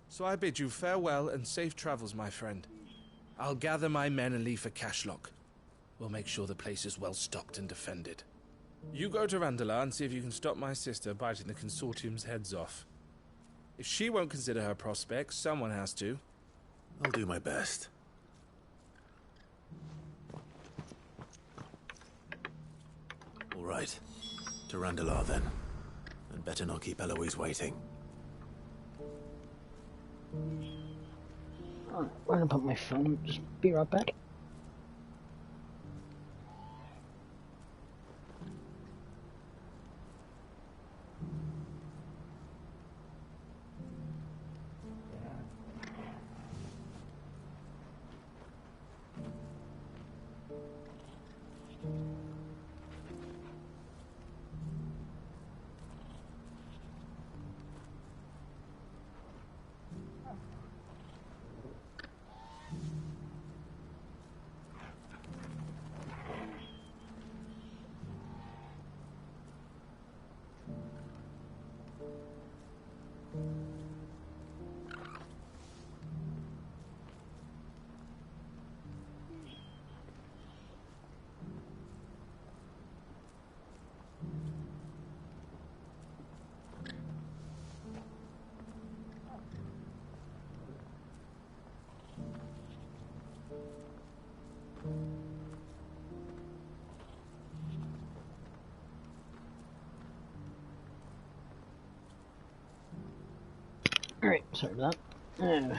So I bid you farewell and safe travels, my friend. I'll gather my men and leave for Cashlock. We'll make sure the place is well stocked and defended. You go to Randalar and see if you can stop my sister biting the Consortium's heads off. If she won't consider her prospects, someone has to. I'll do my best. All right. To Randalar, then. And better not keep Eloise waiting. Alright, I'm gonna put my phone. Just be right back. Alright, sorry about that.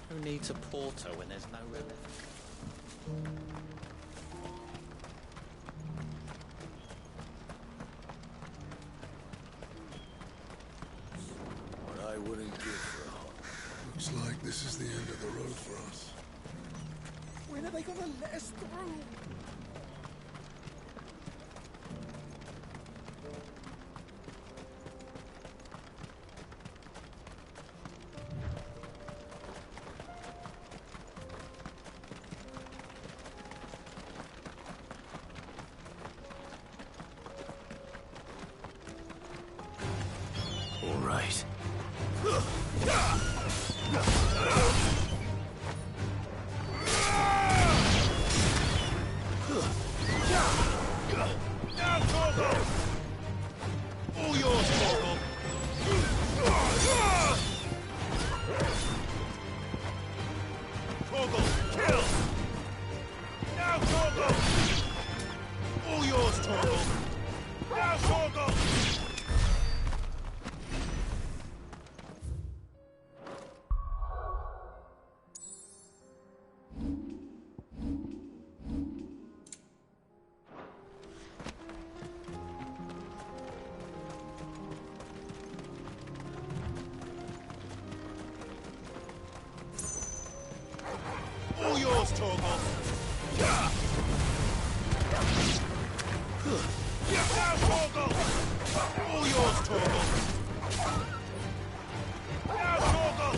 Who needs a porter when there's no relief? What I wouldn't give for a hot. Looks like this is the end of the road for us. When are they gonna let us through? All right. yours, Torgal! Now, Torgal! All yours, Torgal! Now, Torgal!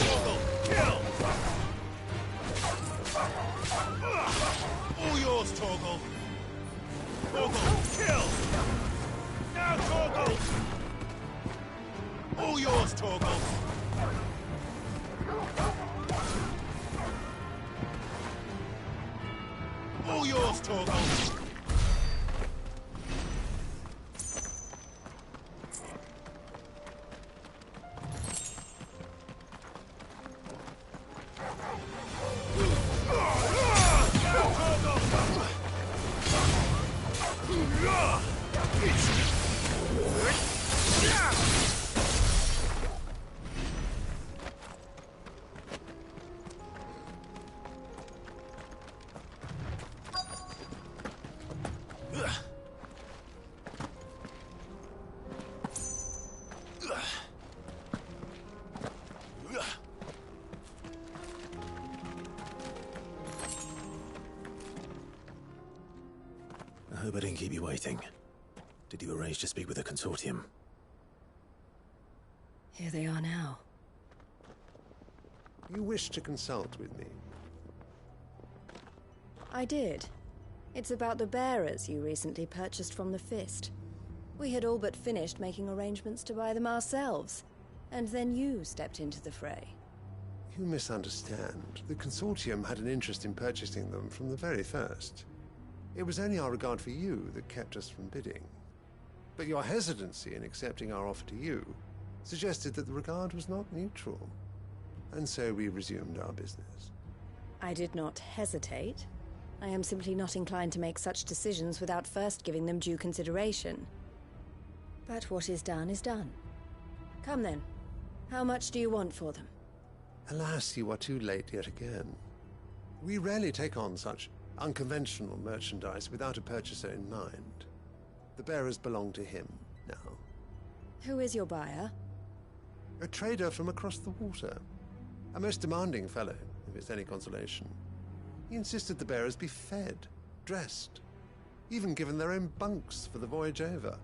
Torgal, kill! All yours, Torgal! Torgal, kill! Now, Torgal! All yours, Torgal! All yours, Torgal! I hope I didn't keep you waiting. Did you arrange to speak with the consortium? Here they are now. You wish to consult with me? I did. It's about the bearers you recently purchased from the Fist. We had all but finished making arrangements to buy them ourselves, and then you stepped into the fray. You misunderstand. The consortium had an interest in purchasing them from the very first. It was only our regard for you that kept us from bidding. But your hesitancy in accepting our offer to you suggested that the regard was not mutual. And so we resumed our business. I did not hesitate. I am simply not inclined to make such decisions without first giving them due consideration. But what is done is done. Come then. How much do you want for them? Alas, you are too late yet again. We rarely take on such unconventional merchandise without a purchaser in mind. The bearers belong to him now. Who is your buyer? A trader from across the water. A most demanding fellow, if it's any consolation. He insisted the bearers be fed, dressed, even given their own bunks for the voyage over.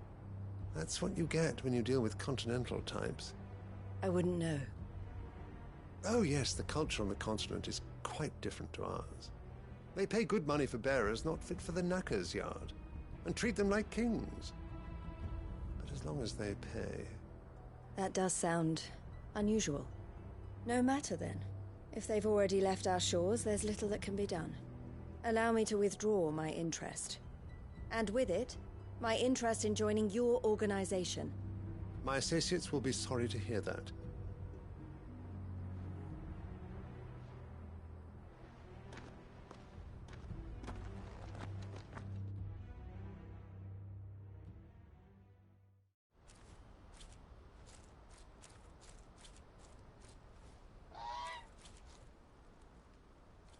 That's what you get when you deal with continental types. I wouldn't know. Oh yes, the culture on the continent is quite different to ours. They pay good money for bearers not fit for the knacker's yard, and treat them like kings. But as long as they pay... That does sound unusual. No matter then. If they've already left our shores, there's little that can be done. Allow me to withdraw my interest. And with it, my interest in joining your organization. My associates will be sorry to hear that.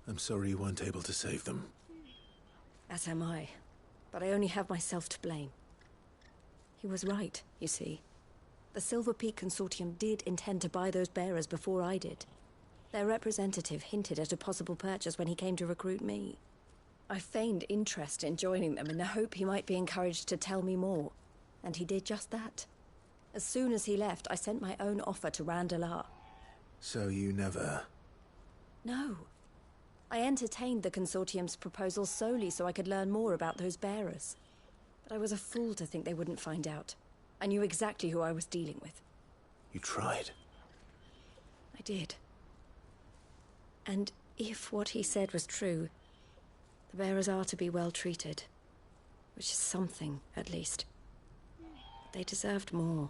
I'm sorry you weren't able to save them. As am I. But I only have myself to blame. He was right, you see. The Silver Peak Consortium did intend to buy those bearers before I did. Their representative hinted at a possible purchase when he came to recruit me. I feigned interest in joining them in the hope he might be encouraged to tell me more. And he did just that. As soon as he left, I sent my own offer to Randalar. So you never... No. I entertained the consortium's proposal solely so I could learn more about those bearers. But I was a fool to think they wouldn't find out. I knew exactly who I was dealing with. You tried. I did. And if what he said was true, the bearers are to be well treated. Which is something, at least. But they deserved more.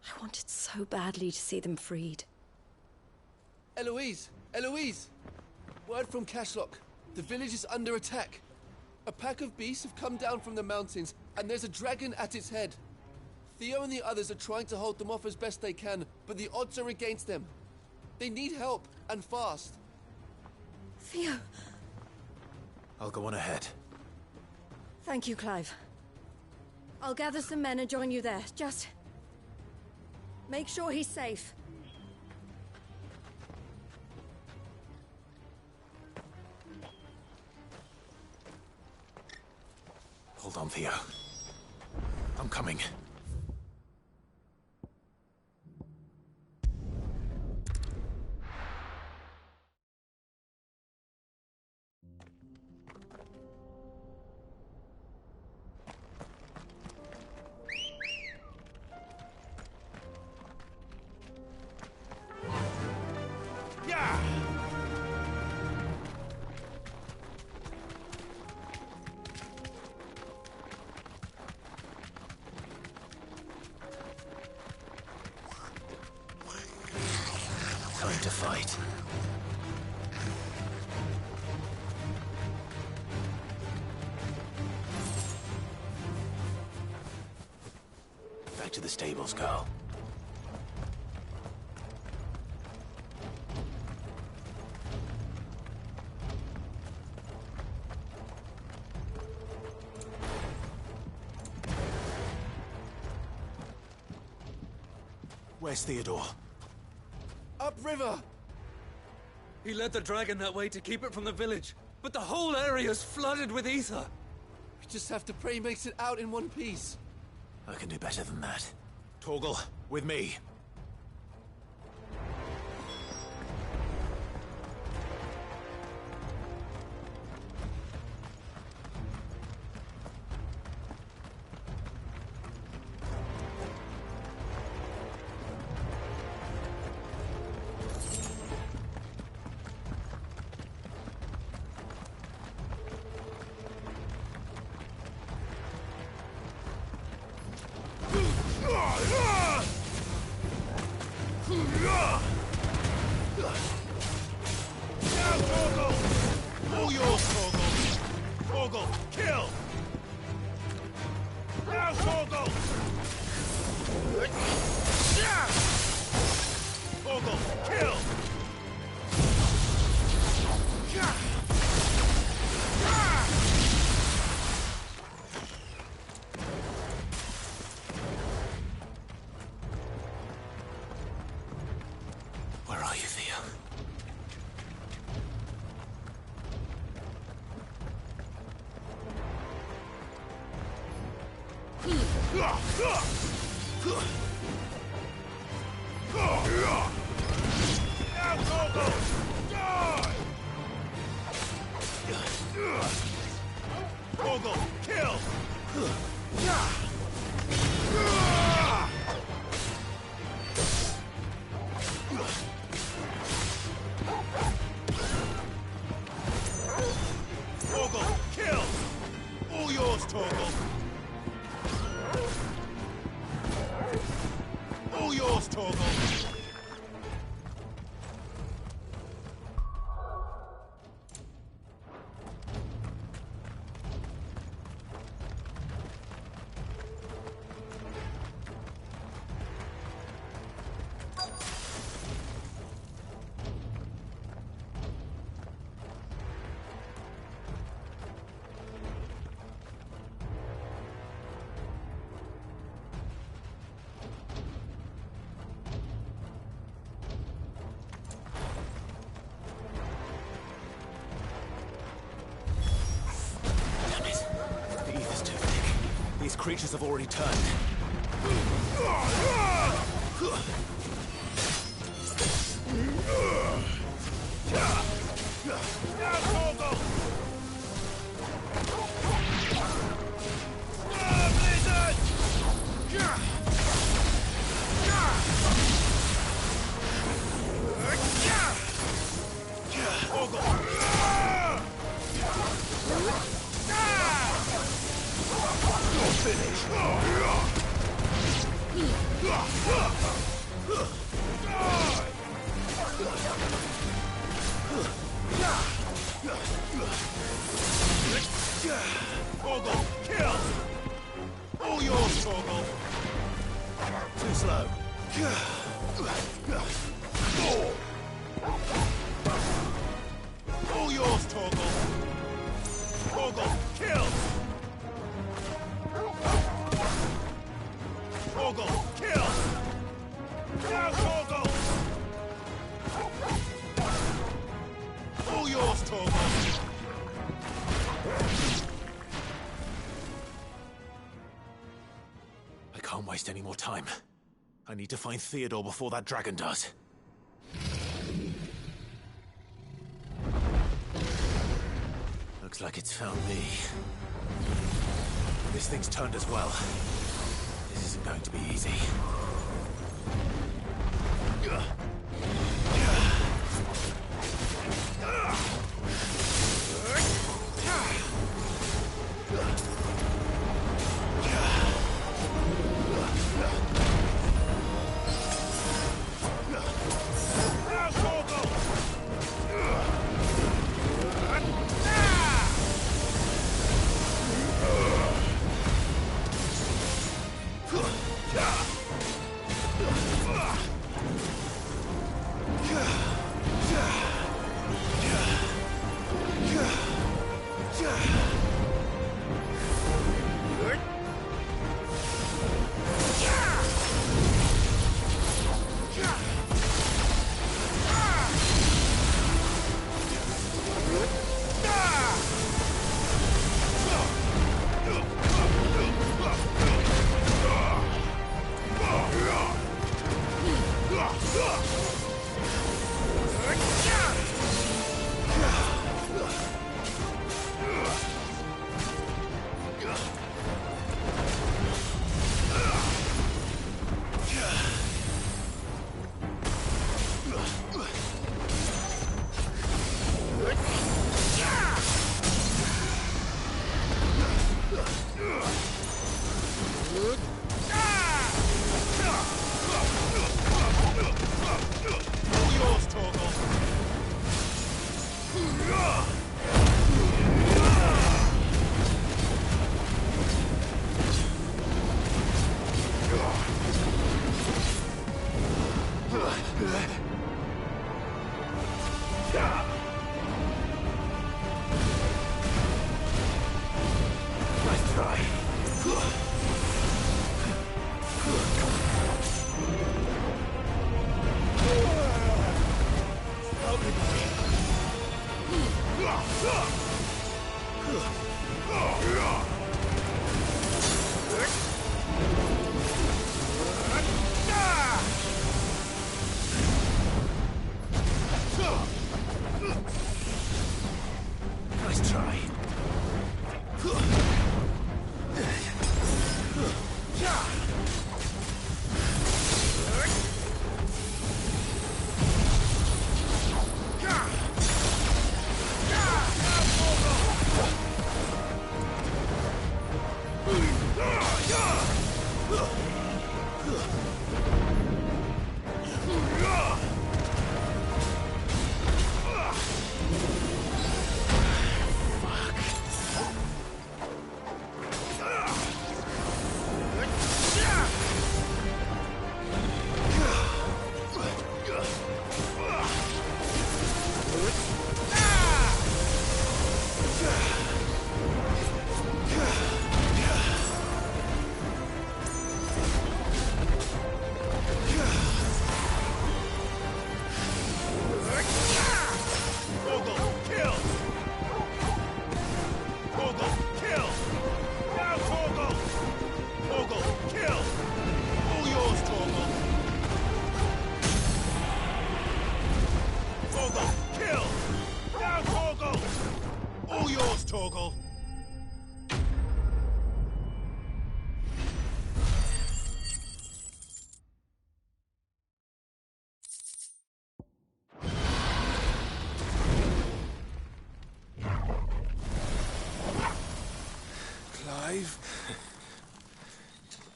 I wanted so badly to see them freed. Eloise! Eloise! Word from Cashlock. The village is under attack. A pack of beasts have come down from the mountains, and there's a dragon at its head. Theo and the others are trying to hold them off as best they can, but the odds are against them. They need help, and fast. Theo! I'll go on ahead. Thank you, Clive. I'll gather some men and join you there. Just... make sure he's safe. Hold on, Theo. I'm coming. Time to fight. Back to the stables, Carl. Where's Theodore? Upriver! He led the dragon that way to keep it from the village, but the whole area's flooded with ether. We just have to pray he makes it out in one piece. I can do better than that. Torgal, with me. All yours, Torgal! Torgal, kill! Now, Torgal! Torgal, kill! Where are you, Theo? Now, Torgal! Die! Torgal, kill! Torgal, kill! All yours, Torgal! All yours, Torgal! These creatures have already turned. Torgal, kill! All yours, Torgal! Too slow. All yours, Torgal! Torgal, kill! Torgal, kill! Now, Torgal! All yours, Torgal! waste any more time. I need to find Theodore before that dragon does. Looks like it's found me. This thing's turned as well. This isn't going to be easy.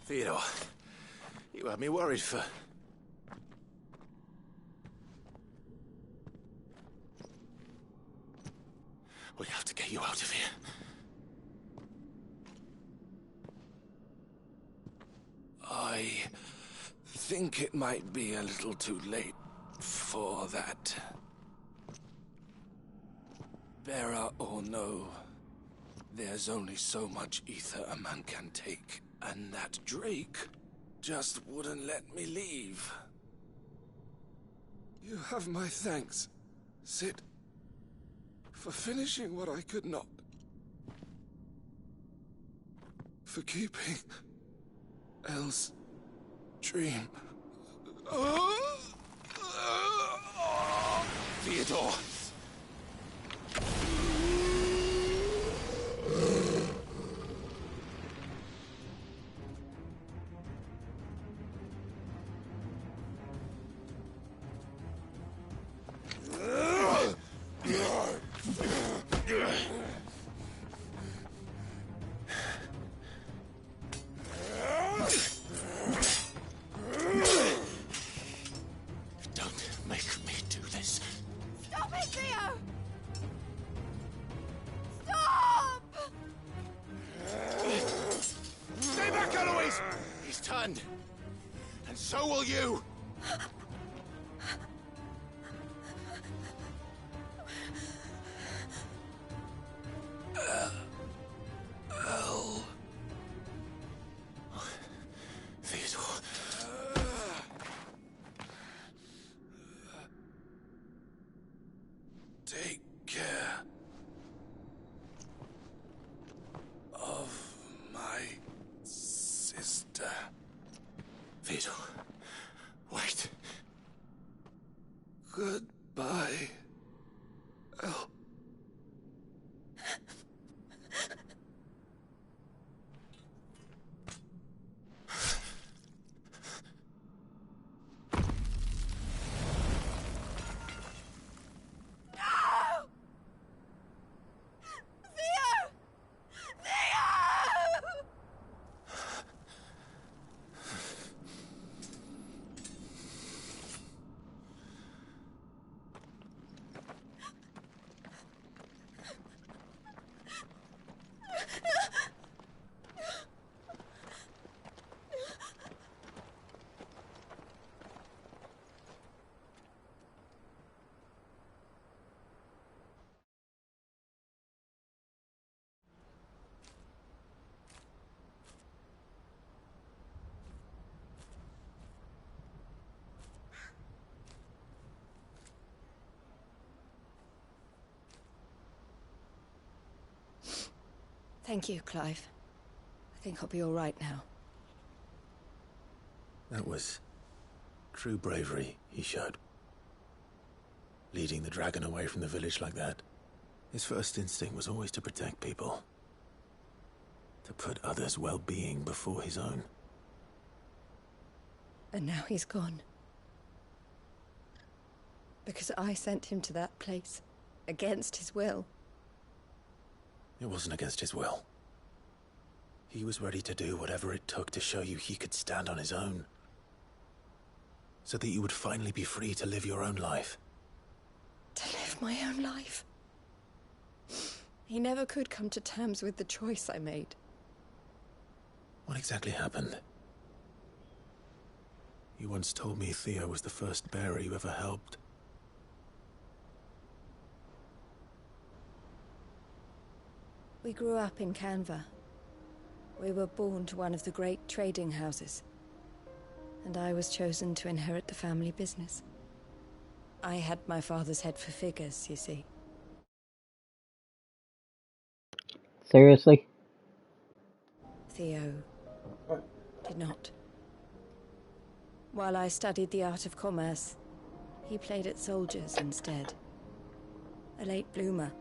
Theodore, you had me worried for... We have to get you out of here. I think it might be a little too late for that. Bearer or no, there's only so much ether a man can take. And that Drake just wouldn't let me leave. You have my thanks, Sid, for finishing what I could not. For keeping... Else dream. Theodore! And so will you! Theodore. Take care of my sister. Theodore, wait. Goodbye, El. Thank you, Clive. I think I'll be all right now. That was true bravery he showed. Leading the dragon away from the village like that. His first instinct was always to protect people. To put others' well-being before his own. And now he's gone. Because I sent him to that place, against his will. It wasn't against his will. He was ready to do whatever it took to show you he could stand on his own. So that you would finally be free to live your own life. To live my own life? He never could come to terms with the choice I made. What exactly happened? You once told me Theo was the first bearer you ever helped. We grew up in Canva. We were born to one of the great trading houses. And I was chosen to inherit the family business. I had my father's head for figures, you see. Seriously? Theo did not. While I studied the art of commerce, he played at soldiers instead. A late bloomer.